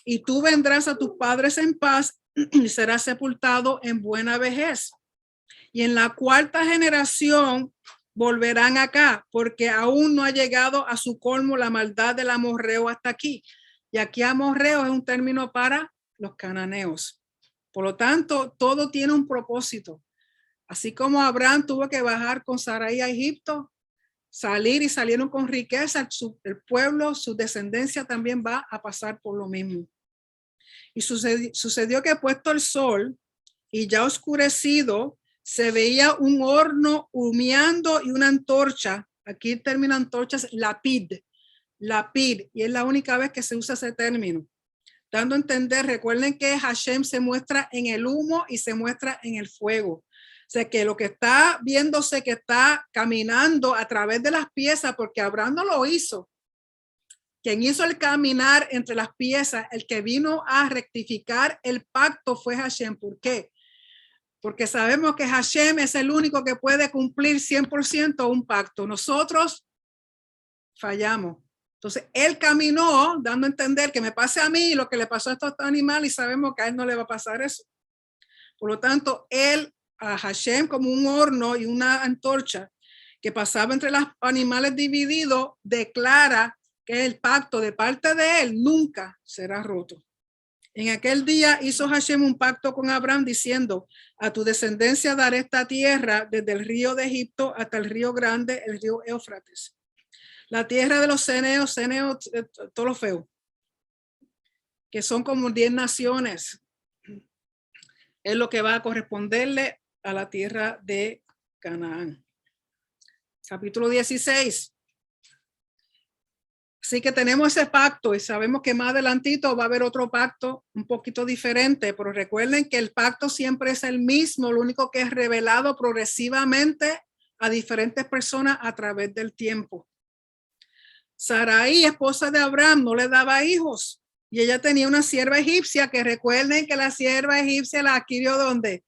[SPEAKER 1] Y tú vendrás a tus padres en paz y serás sepultado en buena vejez. Y en la 4ª generación volverán acá, porque aún no ha llegado a su colmo la maldad del amorreo hasta aquí. Y aquí amorreo es un término para los cananeos. Por lo tanto, todo tiene un propósito. Así como Abraham tuvo que bajar con Sarai a Egipto, salir y salieron con riqueza, el pueblo, su descendencia también va a pasar por lo mismo. Y sucedió que puesto el sol, y ya oscurecido, se veía un horno humeando y una antorcha. Aquí el término antorcha es lapid, y es la única vez que se usa ese término. Dando a entender, recuerden que Hashem se muestra en el humo y se muestra en el fuego. O sea que lo que está viéndose que está caminando a través de las piezas, porque Abraham no lo hizo. Quien hizo el caminar entre las piezas, el que vino a rectificar el pacto fue Hashem. ¿Por qué? Porque sabemos que Hashem es el único que puede cumplir 100% un pacto. Nosotros fallamos. Entonces, él caminó dando a entender que me pase a mí lo que le pasó a estos animales y sabemos que a él no le va a pasar eso. Por lo tanto, él, a Hashem como un horno y una antorcha que pasaba entre los animales divididos, declara que el pacto de parte de él nunca será roto. En aquel día hizo Hashem un pacto con Abraham diciendo, a tu descendencia daré esta tierra desde el río de Egipto hasta el río grande, el río Éufrates. La tierra de los ceneos, todo lo feo, que son como 10 naciones, es lo que va a corresponderle a la tierra de Canaán. Capítulo 16. Así que tenemos ese pacto y sabemos que más adelantito va a haber otro pacto un poquito diferente, pero recuerden que el pacto siempre es el mismo, lo único que es revelado progresivamente a diferentes personas a través del tiempo. Sarai, esposa de Abraham, no le daba hijos y ella tenía una sierva egipcia, que recuerden que la sierva egipcia la adquirió ¿dónde?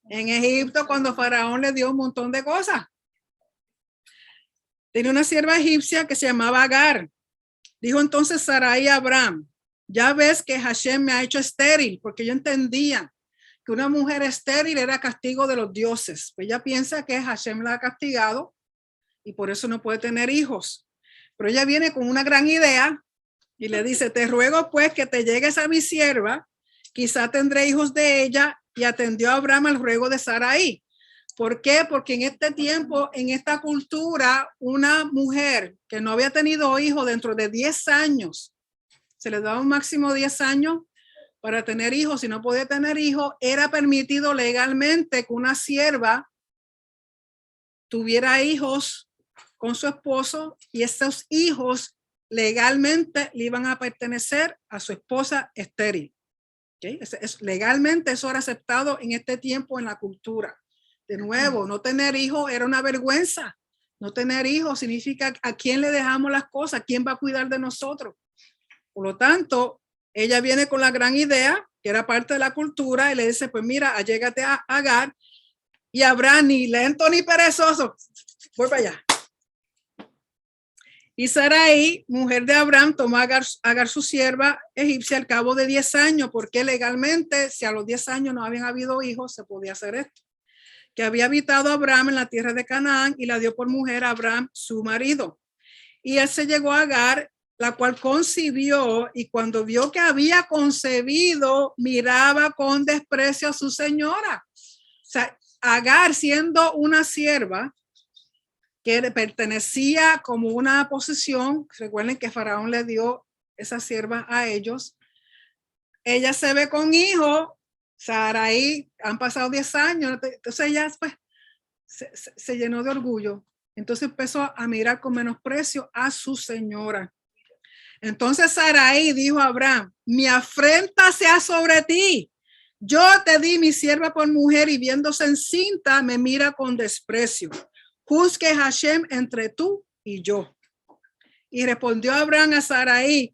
[SPEAKER 1] En Egipto, cuando Faraón le dio un montón de cosas. Tenía una sierva egipcia que se llamaba Agar. Dijo entonces Sarai a Abraham, ya ves que Hashem me ha hecho estéril, porque yo entendía que una mujer estéril era castigo de los dioses. Pues ella piensa que Hashem la ha castigado y por eso no puede tener hijos. Pero ella viene con una gran idea y le dice, te ruego pues que te llegues a mi sierva, quizá tendré hijos de ella, y atendió a Abraham al ruego de Sarai. ¿Por qué? Porque en este tiempo, en esta cultura, una mujer que no había tenido hijos dentro de 10 años, se le daba un máximo de 10 años para tener hijos. Si no podía tener hijos, era permitido legalmente que una sierva tuviera hijos con su esposo y estos hijos legalmente le iban a pertenecer a su esposa estéril. ¿Okay? Legalmente eso era aceptado en este tiempo en la cultura. De nuevo, no tener hijos era una vergüenza. No tener hijos significa a quién le dejamos las cosas, quién va a cuidar de nosotros. Por lo tanto, ella viene con la gran idea, que era parte de la cultura, y le dice, pues mira, allégate a Agar. Y Abraham, ni lento ni perezoso, voy para allá. Y Sarai, mujer de Abraham, tomó a Agar su sierva egipcia al cabo de 10 años, porque legalmente, si a los 10 años no habían habido hijos, se podía hacer esto. Que había habitado Abraham en la tierra de Canaán y la dio por mujer a Abraham, su marido. Y él se llegó a Agar, la cual concibió, y cuando vio que había concebido, miraba con desprecio a su señora. O sea, Agar, siendo una sierva que pertenecía como una posesión, recuerden que Faraón le dio esa sierva a ellos, ella se ve con hijo. Sarai, han pasado 10 años, entonces ella pues, se llenó de orgullo. Entonces empezó a mirar con menosprecio a su señora. Entonces Sarai dijo a Abraham, mi afrenta sea sobre ti. Yo te di mi sierva por mujer y viéndose encinta me mira con desprecio. Juzgue Hashem entre tú y yo. Y respondió Abraham a Sarai,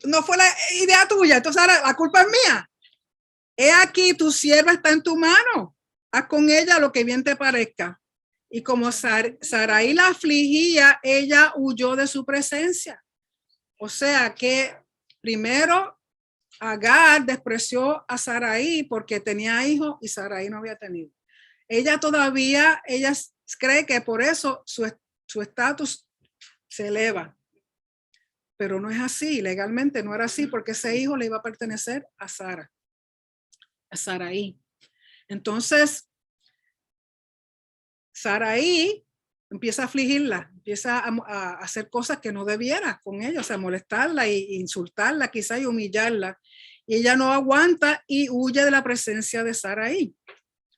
[SPEAKER 1] no fue la idea tuya, entonces ahora la culpa es mía. He aquí, tu sierva está en tu mano. Haz con ella lo que bien te parezca. Y como Sarai la afligía, ella huyó de su presencia. O sea que primero Agar despreció a Sarai porque tenía hijos y Sarai no había tenido. Ella cree que por eso su estatus se eleva. Pero no es así, legalmente no era así, porque ese hijo le iba a pertenecer a Sarai. Entonces, Sarai empieza a afligirla, empieza a hacer cosas que no debiera con ella, o sea, molestarla e insultarla, quizá y humillarla. Y ella no aguanta y huye de la presencia de Sarai.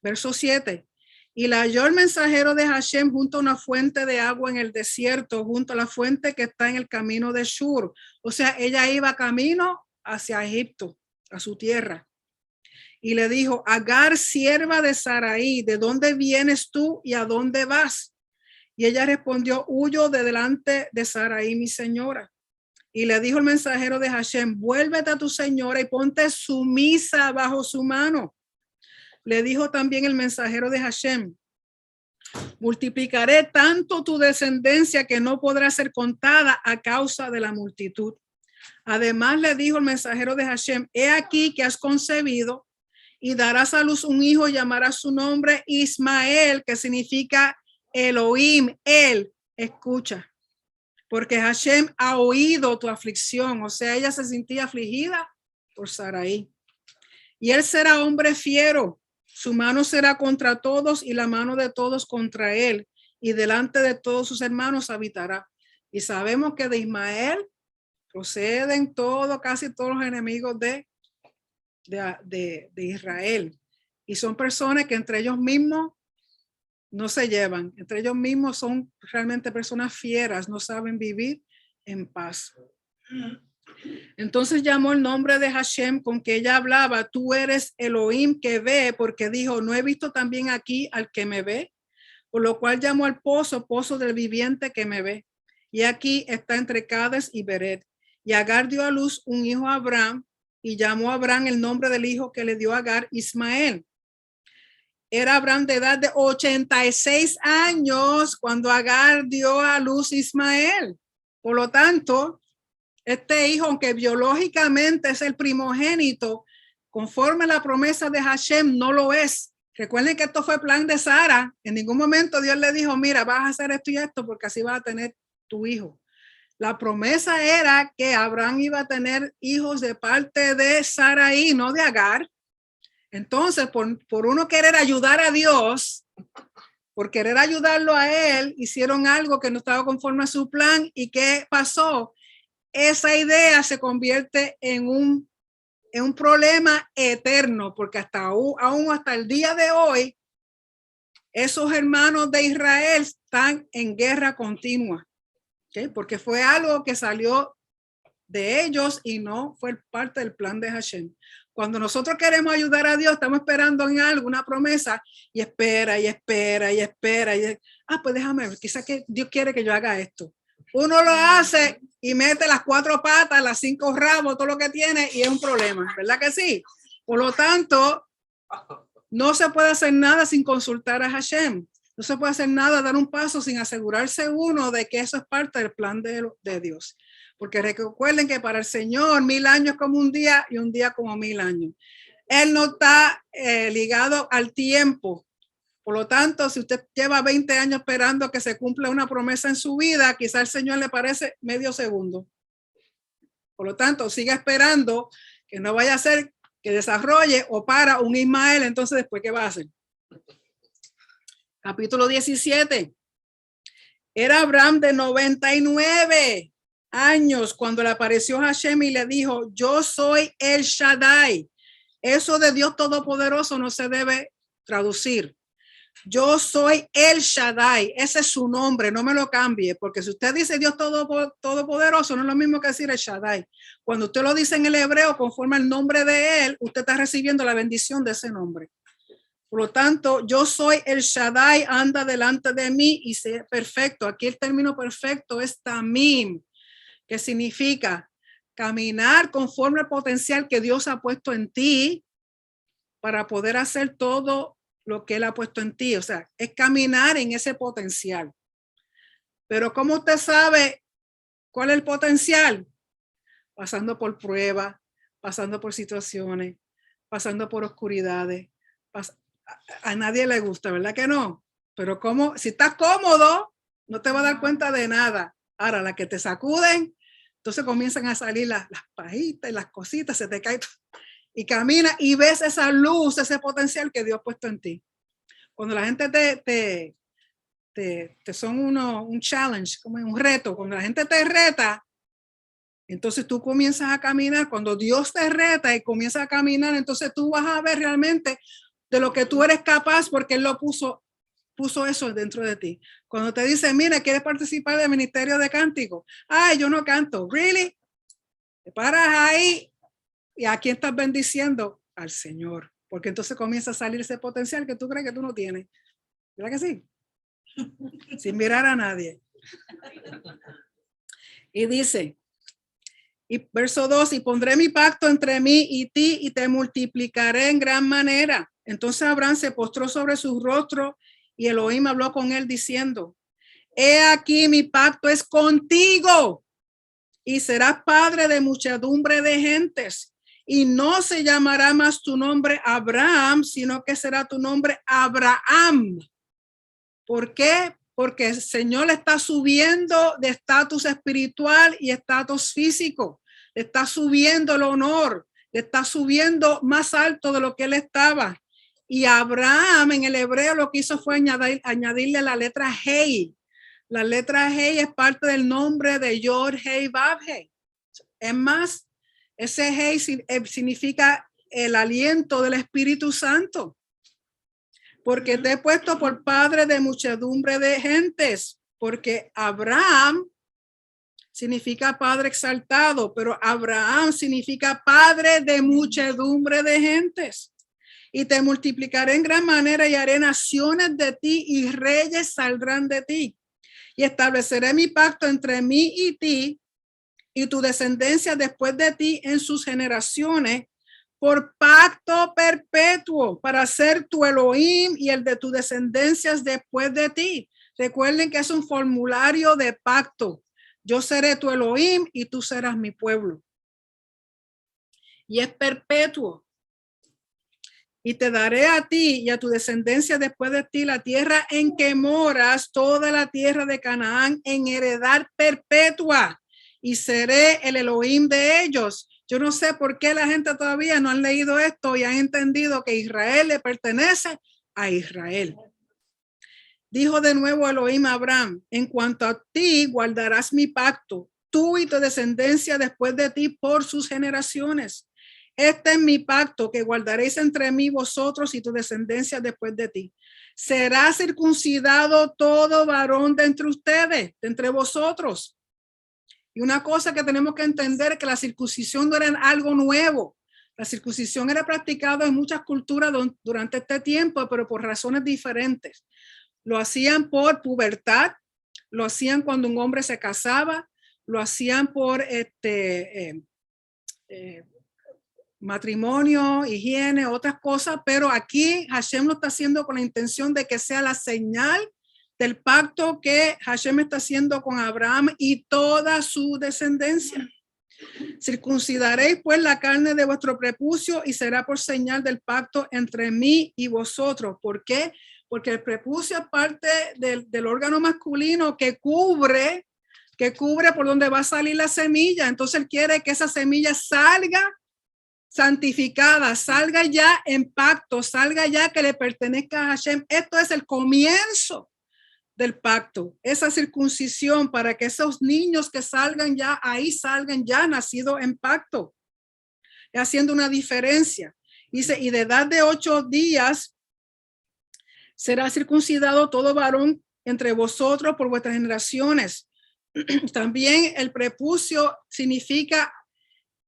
[SPEAKER 1] Verso 7. Y la halló el mensajero de Hashem junto a una fuente de agua en el desierto, junto a la fuente que está en el camino de Shur. O sea, ella iba camino hacia Egipto, a su tierra. Y le dijo, Agar, sierva de Sarai, ¿de dónde vienes tú y a dónde vas? Y ella respondió, huyo de delante de Sarai, mi señora. Y le dijo el mensajero de Hashem, vuélvete a tu señora y ponte sumisa bajo su mano. Le dijo también el mensajero de Hashem, multiplicaré tanto tu descendencia que no podrá ser contada a causa de la multitud. Además le dijo el mensajero de Hashem, he aquí que has concebido y darás a luz un hijo, llamará su nombre Ismael, que significa Elohim, él escucha. Porque Hashem ha oído tu aflicción, o sea, ella se sentía afligida por Sarai. Y él será hombre fiero, su mano será contra todos y la mano de todos contra él, y delante de todos sus hermanos habitará. Y sabemos que de Ismael proceden casi todos los enemigos de Israel. Y son personas que entre ellos mismos no se llevan, entre ellos mismos son realmente personas fieras, no saben vivir en paz. Entonces llamó el nombre de Hashem con que ella hablaba, tú eres Elohim que ve, porque dijo, no he visto también aquí al que me ve, por lo cual llamó al pozo, pozo del viviente que me ve. Y aquí está entre Cades y Beret. Y Agar dio a luz un hijo a Abraham, y llamó a Abraham el nombre del hijo que le dio a Agar, Ismael. Era Abraham de edad de 86 años cuando Agar dio a luz Ismael. Por lo tanto, este hijo, aunque biológicamente es el primogénito, conforme a la promesa de Hashem, no lo es. Recuerden que esto fue plan de Sara. En ningún momento Dios le dijo, mira, vas a hacer esto y esto porque así vas a tener tu hijo. La promesa era que Abraham iba a tener hijos de parte de Sarai, no de Agar. Entonces, por uno querer ayudar a Dios, por querer ayudarlo a él, hicieron algo que no estaba conforme a su plan. ¿Y qué pasó? Esa idea se convierte en un problema eterno, porque aún hasta el día de hoy, esos hermanos de Israel están en guerra continua, ¿okay? Porque fue algo que salió de ellos y no fue parte del plan de Hashem. Cuando nosotros queremos ayudar a Dios, estamos esperando en algo, una promesa, y espera, y espera, y espera. Pues déjame ver, quizás que Dios quiere que yo haga esto. Uno lo hace y mete las 4 patas, las 5 rabos, todo lo que tiene, y es un problema, ¿verdad que sí? Por lo tanto, no se puede hacer nada sin consultar a Hashem. No se puede hacer nada, dar un paso sin asegurarse uno de que eso es parte del plan de Dios. Porque recuerden que para el Señor 1000 años como un día y un día como 1000 años. Él no está ligado al tiempo. Por lo tanto, si usted lleva 20 años esperando que se cumpla una promesa en su vida, quizás el Señor le parece medio segundo. Por lo tanto, siga esperando que no vaya a ser que desarrolle o para un Ismael. Entonces, después, ¿qué va a hacer? Capítulo 17. Era Abraham de 99 años cuando le apareció Hashem y le dijo, yo soy el Shaddai. Eso de Dios Todopoderoso no se debe traducir. Yo soy el Shaddai. Ese es su nombre, no me lo cambie, porque si usted dice Dios Todopoderoso, no es lo mismo que decir el Shaddai. Cuando usted lo dice en el hebreo, conforme al nombre de él, usted está recibiendo la bendición de ese nombre. Por lo tanto, yo soy el Shaddai, anda delante de mí y sé perfecto. Aquí el término perfecto es tamim, que significa caminar conforme al potencial que Dios ha puesto en ti para poder hacer todo lo que Él ha puesto en ti. O sea, es caminar en ese potencial. Pero ¿cómo usted sabe cuál es el potencial? Pasando por pruebas, pasando por situaciones, pasando por oscuridades. A nadie le gusta, ¿verdad que no? Pero si estás cómodo, no te va a dar cuenta de nada. Ahora, la que te sacuden, entonces comienzan a salir las pajitas y las cositas, se te cae y camina y ves esa luz, ese potencial que Dios ha puesto en ti. Cuando la gente te son un challenge, como un reto, cuando la gente te reta, Entonces tú comienzas a caminar, cuando Dios te reta y comienzas a caminar, entonces tú vas a ver realmente de lo que tú eres capaz, porque Él lo puso eso dentro de ti. Cuando te dice, mira, ¿quieres participar del ministerio de cántico? Ay, yo no canto. ¿Really? Te paras ahí y a quién estás bendiciendo? Al Señor. Porque entonces comienza a salir ese potencial que tú crees que tú no tienes. ¿Verdad que sí? Sin mirar a nadie. Y dice, y verso 2, y pondré mi pacto entre mí y ti y te multiplicaré en gran manera. Entonces Abraham se postró sobre su rostro y Elohim habló con él diciendo, he aquí mi pacto es contigo y serás padre de muchedumbre de gentes y no se llamará más tu nombre Abraham, sino que será tu nombre Abraham. ¿Por qué? Porque el Señor le está subiendo de estatus espiritual y estatus físico. Le está subiendo el honor, le está subiendo más alto de lo que él estaba. Y Abraham en el hebreo lo que hizo fue añadirle la letra Hei. La letra Hei es parte del nombre de Yod Hei Vav Hei. Es más, ese Hei significa el aliento del Espíritu Santo. Porque te he puesto por padre de muchedumbre de gentes, porque Abraham significa padre exaltado, pero Abraham significa padre de muchedumbre de gentes. Y te multiplicaré en gran manera y haré naciones de ti y reyes saldrán de ti. Y estableceré mi pacto entre mí y ti y tu descendencia después de ti en sus generaciones por pacto perpetuo para ser tu Elohim y el de tus descendencias después de ti. Recuerden que es un formulario de pacto. Yo seré tu Elohim y tú serás mi pueblo. Y es perpetuo. Y te daré a ti y a tu descendencia después de ti la tierra en que moras, toda la tierra de Canaán en heredad perpetua. Y seré el Elohim de ellos. Yo no sé por qué la gente todavía no han leído esto y han entendido que Israel le pertenece a Israel. Dijo de nuevo Elohim a Abraham, en cuanto a ti guardarás mi pacto, tú y tu descendencia después de ti por sus generaciones. Este es mi pacto que guardaréis entre mí vosotros y tu descendencia después de ti. Será circuncidado todo varón de entre ustedes, de entre vosotros. Y una cosa que tenemos que entender es que la circuncisión no era algo nuevo. La circuncisión era practicada en muchas culturas durante este tiempo, pero por razones diferentes. Lo hacían por pubertad, lo hacían cuando un hombre se casaba, lo hacían por matrimonio, higiene, otras cosas, pero aquí Hashem lo está haciendo con la intención de que sea la señal del pacto que Hashem está haciendo con Abraham y toda su descendencia. Circuncidaréis pues la carne de vuestro prepucio y será por señal del pacto entre mí y vosotros. ¿Por qué? Porque el prepucio es parte del órgano masculino que cubre por donde va a salir la semilla. Entonces él quiere que esa semilla salga santificada, salga ya en pacto, salga ya que le pertenezca a Hashem. Esto es el comienzo del pacto, esa circuncisión para que esos niños que salgan ya ahí salgan ya nacidos en pacto, haciendo una diferencia. Dice, y de edad de 8 días será circuncidado todo varón entre vosotros por vuestras generaciones. También el prepucio significa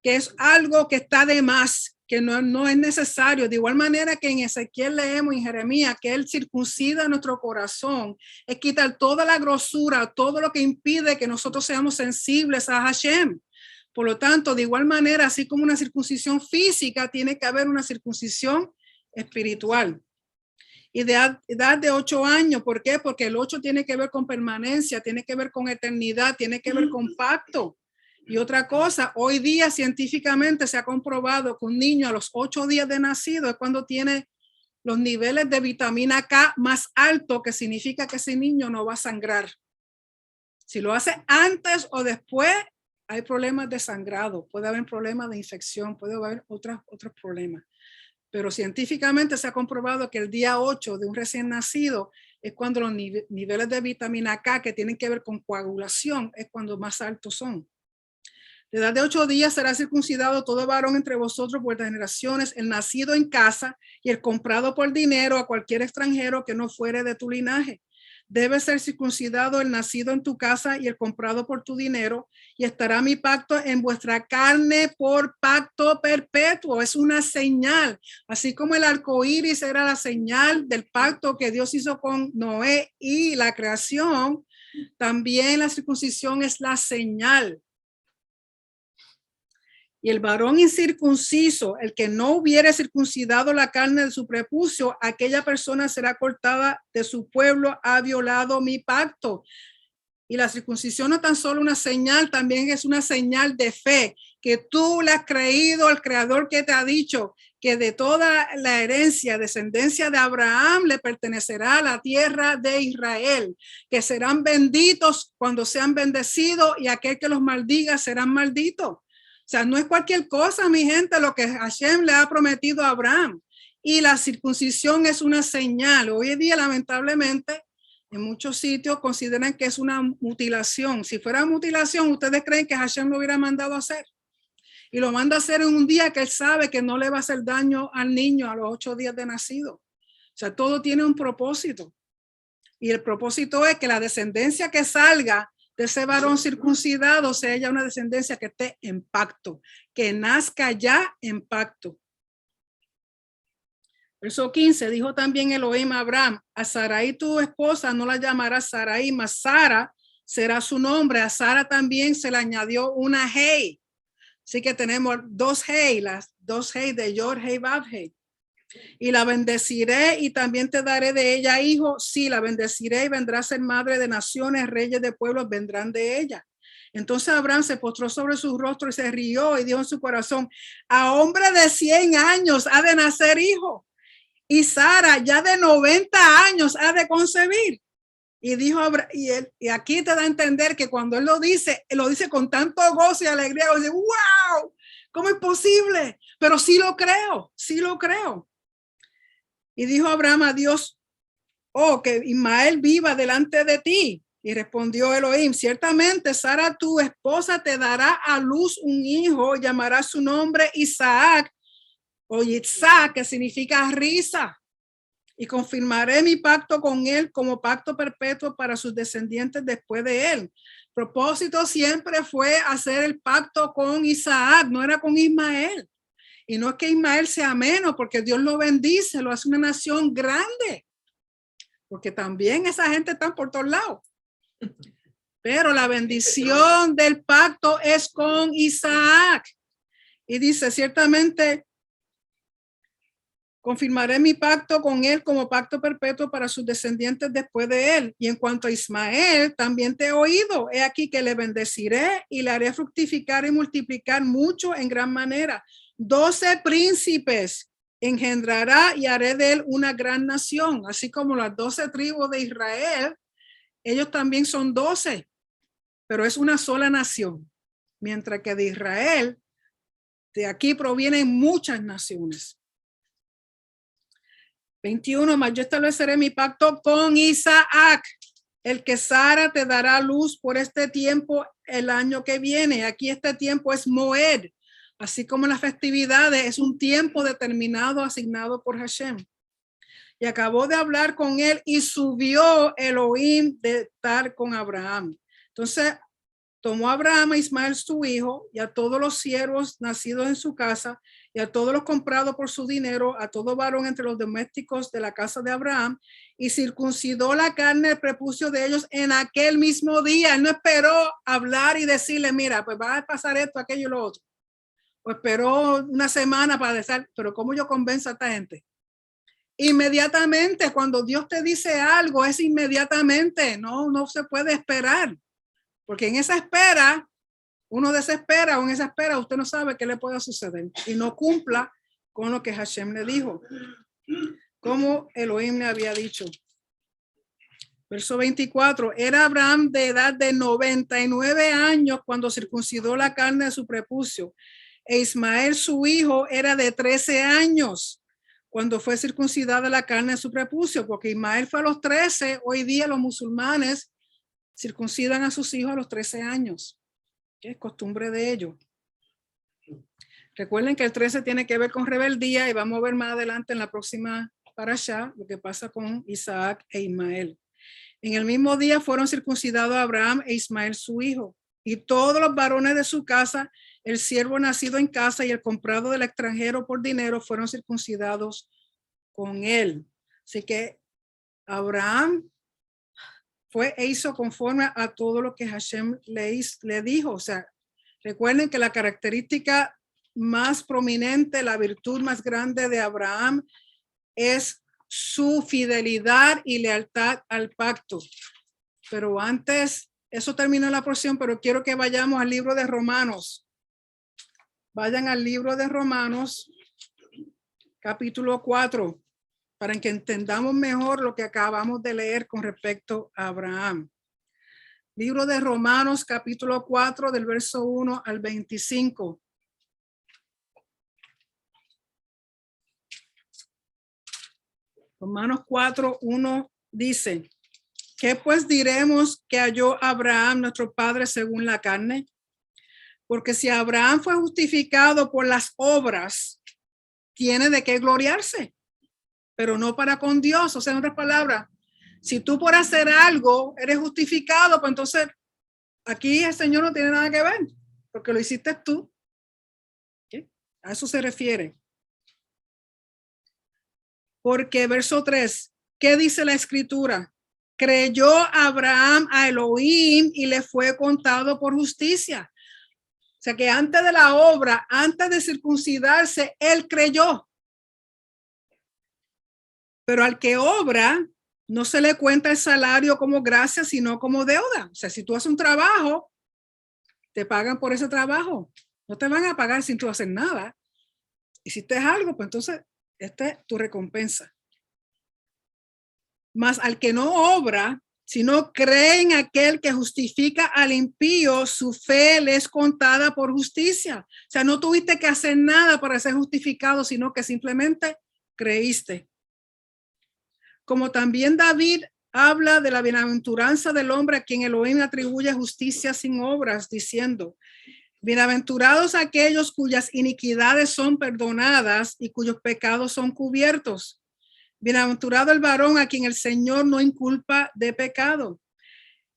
[SPEAKER 1] que es algo que está de más, que no es necesario. De igual manera que en Ezequiel leemos en Jeremías que él circuncida nuestro corazón, es quitar toda la grosura, todo lo que impide que nosotros seamos sensibles a Hashem. Por lo tanto, de igual manera, así como una circuncisión física, tiene que haber una circuncisión espiritual. Y de edad de 8 años, ¿por qué? Porque el 8 tiene que ver con permanencia, tiene que ver con eternidad, tiene que ver con pacto. Y otra cosa, hoy día científicamente se ha comprobado que un niño a los 8 días de nacido es cuando tiene los niveles de vitamina K más altos, que significa que ese niño no va a sangrar. Si lo hace antes o después, hay problemas de sangrado, puede haber problemas de infección, puede haber otros problemas. Pero científicamente se ha comprobado que el día 8 de un recién nacido es cuando los niveles de vitamina K que tienen que ver con coagulación es cuando más altos son. De edad de 8 días será circuncidado todo varón entre vosotros, vuestras generaciones, el nacido en casa y el comprado por dinero a cualquier extranjero que no fuere de tu linaje. Debe ser circuncidado el nacido en tu casa y el comprado por tu dinero, y estará mi pacto en vuestra carne por pacto perpetuo. Es una señal, así como el arco iris era la señal del pacto que Dios hizo con Noé y la creación. También la circuncisión es la señal. Y el varón incircunciso, el que no hubiere circuncidado la carne de su prepucio, aquella persona será cortada de su pueblo, ha violado mi pacto. Y la circuncisión no es tan solo una señal, también es una señal de fe, que tú le has creído al Creador que te ha dicho que de toda la herencia, descendencia de Abraham, le pertenecerá la tierra de Israel, que serán benditos cuando sean bendecidos y aquel que los maldiga serán malditos. O sea, no es cualquier cosa, mi gente, lo que Hashem le ha prometido a Abraham. Y la circuncisión es una señal. Hoy en día, lamentablemente, en muchos sitios consideran que es una mutilación. Si fuera mutilación, ¿ustedes creen que Hashem lo hubiera mandado a hacer? Y lo manda a hacer en un día que él sabe que no le va a hacer daño al niño a los 8 días de nacido. O sea, todo tiene un propósito. Y el propósito es que la descendencia que salga de ese varón circuncidado sea ya una descendencia que esté en pacto, que nazca ya en pacto. Verso 15, dijo también Elohim a Abraham, a Sarai tu esposa no la llamarás Sarai, mas Sara será su nombre. A Sara también se le añadió una hey. Así que tenemos dos hey, las dos hey de Yod, hey, Vav, hey. Y la bendeciré y también te daré de ella hijo. Sí, la bendeciré y vendrá a ser madre de naciones, reyes de pueblos vendrán de ella. Entonces Abraham se postró sobre su rostro y se rió y dijo en su corazón, a hombre de 100 años ha de nacer hijo. Y Sara ya de 90 años ha de concebir. Y dijo, y aquí te da a entender que cuando él lo dice con tanto gozo y alegría, dice, wow, ¿cómo es posible? Pero sí lo creo, sí lo creo. Y dijo Abraham a Dios, oh, que Ismael viva delante de ti. Y respondió Elohim, ciertamente Sara tu esposa te dará a luz un hijo, llamará su nombre Isaac, o Yitzhak, que significa risa. Y confirmaré mi pacto con él como pacto perpetuo para sus descendientes después de él. Propósito siempre fue hacer el pacto con Isaac, no era con Ismael. Y no es que Ismael sea menos, porque Dios lo bendice, lo hace una nación grande. Porque también esa gente está por todos lados. Pero la bendición del pacto es con Isaac. Y dice, ciertamente, confirmaré mi pacto con él como pacto perpetuo para sus descendientes después de él. Y en cuanto a Ismael, también te he oído. He aquí que le bendeciré y le haré fructificar y multiplicar mucho en gran manera. 12 príncipes engendrará y haré de él una gran nación. Así como las 12 tribus de Israel, ellos también son 12, pero es una sola nación. Mientras que de Israel, de aquí provienen muchas naciones. 21, mas yo estableceré mi pacto con Isaac, el que Sara te dará luz por este tiempo el año que viene. Aquí este tiempo es Moed, así como las festividades, es un tiempo determinado asignado por Hashem. Y acabó de hablar con él y subió Elohim de estar con Abraham. Entonces tomó a Abraham a Ismael su hijo y a todos los siervos nacidos en su casa y a todos los comprados por su dinero, a todo varón entre los domésticos de la casa de Abraham, y circuncidó la carne del prepucio de ellos en aquel mismo día. Él no esperó hablar y decirle, mira, pues va a pasar esto, aquello y lo otro. O esperó una semana para decir, pero ¿cómo yo convenzo a esta gente? Inmediatamente, cuando Dios te dice algo, es inmediatamente, no se puede esperar. Porque en esa espera, uno desespera, o en esa espera usted no sabe qué le pueda suceder y no cumpla con lo que Hashem le dijo, como Elohim le había dicho. Verso 24, era Abraham de edad de 99 años cuando circuncidó la carne de su prepucio, e Ismael su hijo era de 13 años cuando fue circuncidada la carne de su prepucio, porque Ismael fue a los 13, hoy día los musulmanes circuncidan a sus hijos a los 13 años. Es costumbre de ellos. Recuerden que el 13 tiene que ver con rebeldía y vamos a ver más adelante en la próxima parashá lo que pasa con Isaac e Ismael. En el mismo día fueron circuncidados Abraham e Ismael su hijo y todos los varones de su casa, el siervo nacido en casa y el comprado del extranjero por dinero fueron circuncidados con él. Así que Abraham fue e hizo conforme a todo lo que Hashem le dijo. O sea, recuerden que la característica más prominente, la virtud más grande de Abraham es su fidelidad y lealtad al pacto. Pero antes, eso termina la porción, pero quiero que vayamos al libro de Romanos. Vayan al libro de Romanos, capítulo 4, para que entendamos mejor lo que acabamos de leer con respecto a Abraham. Libro de Romanos, capítulo 4, del verso 1 al 25. Romanos 4, 1 dice, ¿qué pues diremos que halló Abraham, nuestro padre, según la carne? Porque si Abraham fue justificado por las obras, tiene de qué gloriarse, pero no para con Dios. O sea, en otras palabras, si tú por hacer algo eres justificado, pues entonces aquí el Señor no tiene nada que ver, porque lo hiciste tú. ¿Sí? A eso se refiere. Porque verso 3, ¿qué dice la escritura? Creyó Abraham a Elohim y le fue contado por justicia. O sea que antes de la obra, antes de circuncidarse, él creyó. Pero al que obra, no se le cuenta el salario como gracia, sino como deuda. O sea, si tú haces un trabajo, te pagan por ese trabajo. No te van a pagar sin tú hacer nada. Hiciste algo, pues entonces, esta es tu recompensa. Mas al que no obra, sino cree en aquel que justifica al impío, su fe le es contada por justicia. O sea, no tuviste que hacer nada para ser justificado, sino que simplemente creíste. Como también David habla de la bienaventuranza del hombre a quien Elohim atribuye justicia sin obras, diciendo, bienaventurados aquellos cuyas iniquidades son perdonadas y cuyos pecados son cubiertos. Bienaventurado el varón a quien el Señor no inculpa de pecado.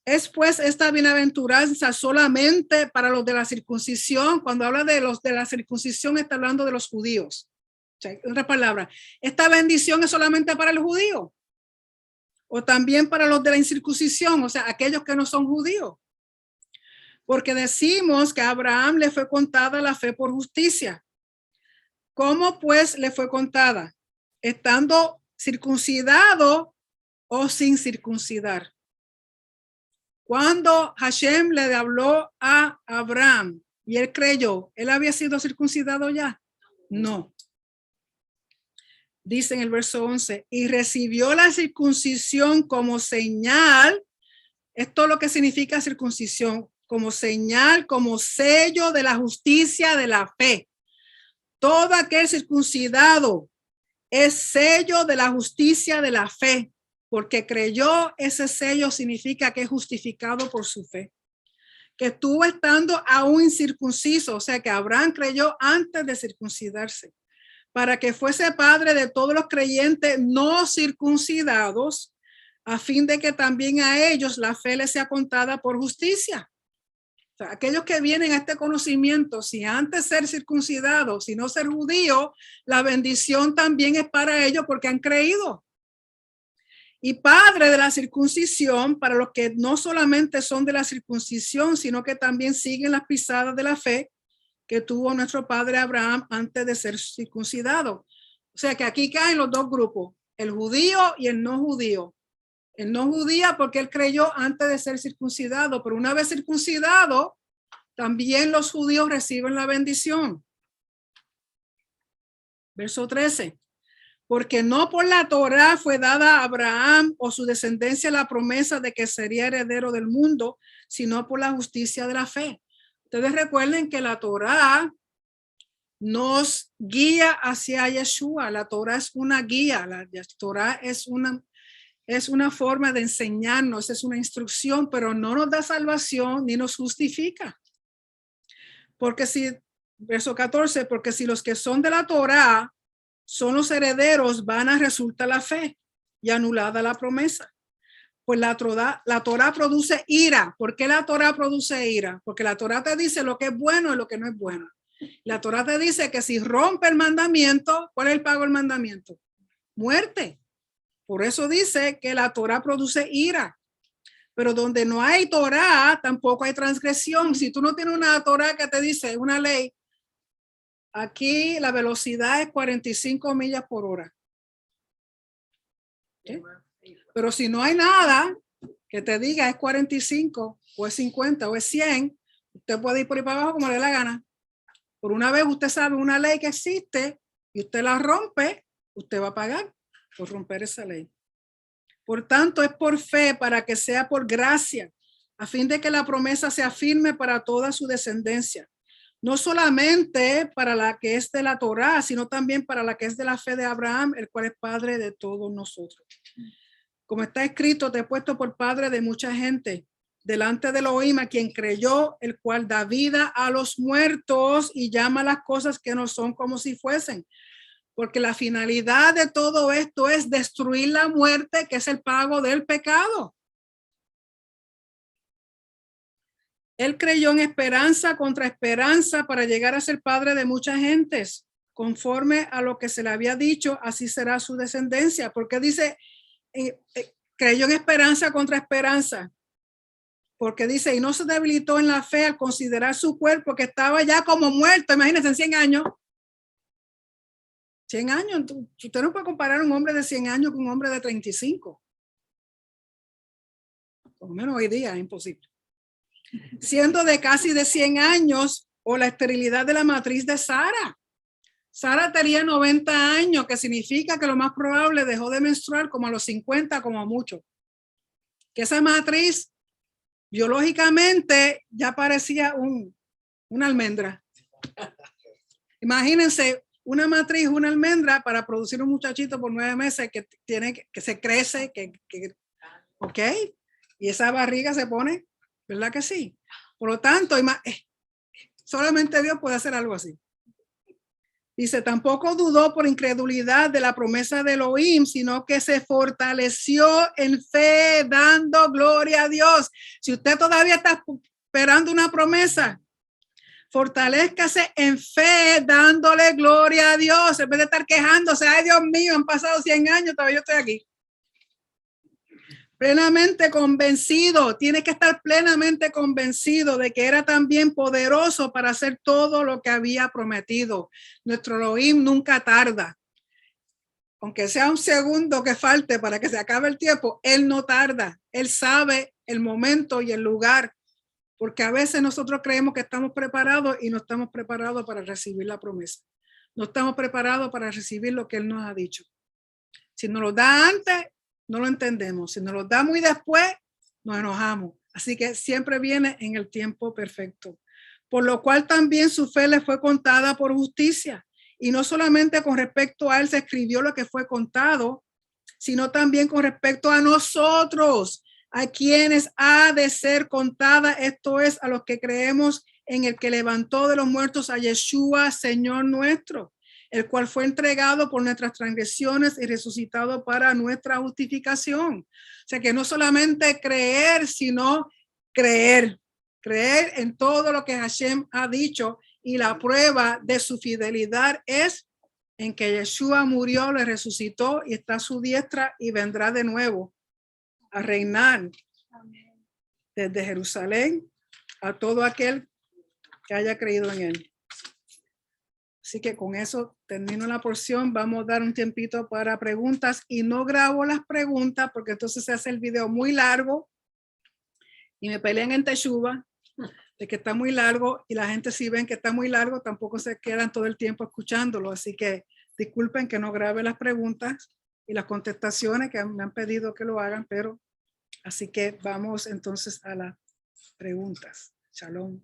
[SPEAKER 1] Es pues esta bienaventuranza solamente para los de la circuncisión. Cuando habla de los de la circuncisión está hablando de los judíos. O sea, en otra palabra, esta bendición es solamente para el judío o también para los de la incircuncisión, o sea, aquellos que no son judíos. Porque decimos que a Abraham le fue contada la fe por justicia. ¿Cómo pues le fue contada? Estando circuncidado o sin circuncidar. Cuando Hashem le habló a Abraham y él creyó, ¿él había sido circuncidado ya? No. Dice en el verso 11, y recibió la circuncisión como señal. Esto es lo que significa circuncisión, como señal, como sello de la justicia de la fe. Todo aquel circuncidado es sello de la justicia de la fe, porque creyó. Ese sello significa que es justificado por su fe, que estuvo estando aún incircunciso, o sea que Abraham creyó antes de circuncidarse, para que fuese padre de todos los creyentes no circuncidados, a fin de que también a ellos la fe les sea contada por justicia. O sea, aquellos que vienen a este conocimiento, si antes ser circuncidados, si no ser judío, la bendición también es para ellos porque han creído. Y padre de la circuncisión para los que no solamente son de la circuncisión, sino que también siguen las pisadas de la fe que tuvo nuestro padre Abraham antes de ser circuncidado. O sea que aquí caen los dos grupos, el judío y el no judío. El no judío porque él creyó antes de ser circuncidado, pero una vez circuncidado, también los judíos reciben la bendición. Verso 13. Porque no por la Torá fue dada a Abraham o su descendencia la promesa de que sería heredero del mundo, sino por la justicia de la fe. Ustedes recuerden que la Torá nos guía hacia Yeshua. La Torá es una guía. La Torá es una forma de enseñarnos, es una instrucción, pero no nos da salvación ni nos justifica. Porque si, verso 14, porque si los que son de la Torá son los herederos, vana resulta la fe y anulada la promesa. Pues la Torá produce ira. ¿Por qué la Torá produce ira? Porque la Torá te dice lo que es bueno y lo que no es bueno. La Torá te dice que si rompe el mandamiento, ¿cuál es el pago del mandamiento? Muerte. Por eso dice que la Torá produce ira. Pero donde no hay Torá, tampoco hay transgresión. Si tú no tienes una Torá que te dice, una ley, aquí la velocidad es 45 millas por hora. ¿Sí? Pero si no hay nada que te diga es 45 o es 50 o es 100, usted puede ir por ahí para abajo como le dé la gana. Por una vez usted sabe una ley que existe y usted la rompe, usted va a pagar por romper esa ley. Por tanto, es por fe para que sea por gracia, a fin de que la promesa sea firme para toda su descendencia. No solamente para la que es de la Torá, sino también para la que es de la fe de Abraham, el cual es padre de todos nosotros. Como está escrito, te he puesto por padre de mucha gente, delante de Elohim, a quien creyó, el cual da vida a los muertos y llama las cosas que no son como si fuesen. Porque la finalidad de todo esto es destruir la muerte, que es el pago del pecado. Él creyó en esperanza contra esperanza para llegar a ser padre de muchas gentes. Conforme a lo que se le había dicho, así será su descendencia. Porque dice, creyó en esperanza contra esperanza. Porque dice, y no se debilitó en la fe al considerar su cuerpo que estaba ya como muerto. Imagínense, en 100 años. 100 años. Usted no puede comparar un hombre de 100 años con un hombre de 35. Por lo menos hoy día es imposible. Siendo de casi de 100 años o la esterilidad de la matriz de Sara. Sara tenía 90 años, que significa que lo más probable dejó de menstruar como a los 50, como mucho. Que esa matriz biológicamente ya parecía una almendra. Imagínense una matriz, una almendra para producir un muchachito por 9 meses que tiene que se crece, ok, y esa barriga se pone, ¿verdad que sí? Por lo tanto, solamente Dios puede hacer algo así. Dice, tampoco dudó por incredulidad de la promesa de Elohim, sino que se fortaleció en fe, dando gloria a Dios. Si usted todavía está esperando una promesa, fortalézcase en fe, dándole gloria a Dios, en vez de estar quejándose, ay Dios mío, han pasado 100 años, todavía yo estoy aquí. Plenamente convencido, tiene que estar plenamente convencido de que era también poderoso para hacer todo lo que había prometido. Nuestro Elohim nunca tarda. Aunque sea un segundo que falte para que se acabe el tiempo, Él no tarda. Él sabe el momento y el lugar, porque a veces nosotros creemos que estamos preparados y no estamos preparados para recibir la promesa. No estamos preparados para recibir lo que Él nos ha dicho. Si nos lo da antes, no lo entendemos. Si nos lo da muy después, nos enojamos. Así que siempre viene en el tiempo perfecto. Por lo cual también su fe le fue contada por justicia. Y no solamente con respecto a él se escribió lo que fue contado, sino también con respecto a nosotros, a quienes ha de ser contada. Esto es, a los que creemos en el que levantó de los muertos a Yeshua, Señor nuestro, el cual fue entregado por nuestras transgresiones y resucitado para nuestra justificación. O sea que no solamente creer, sino creer en todo lo que Hashem ha dicho, y la prueba de su fidelidad es en que Yeshua murió, le resucitó y está a su diestra y vendrá de nuevo a reinar desde Jerusalén a todo aquel que haya creído en él. Así que con eso termino la porción. Vamos a dar un tiempito para preguntas y no grabo las preguntas porque entonces se hace el video muy largo y me pelean en Teshuva de que está muy largo, y la gente si ven que está muy largo tampoco se quedan todo el tiempo escuchándolo. Así que disculpen que no grabe las preguntas y las contestaciones que me han pedido que lo hagan, pero así que vamos entonces a las preguntas. Shalom.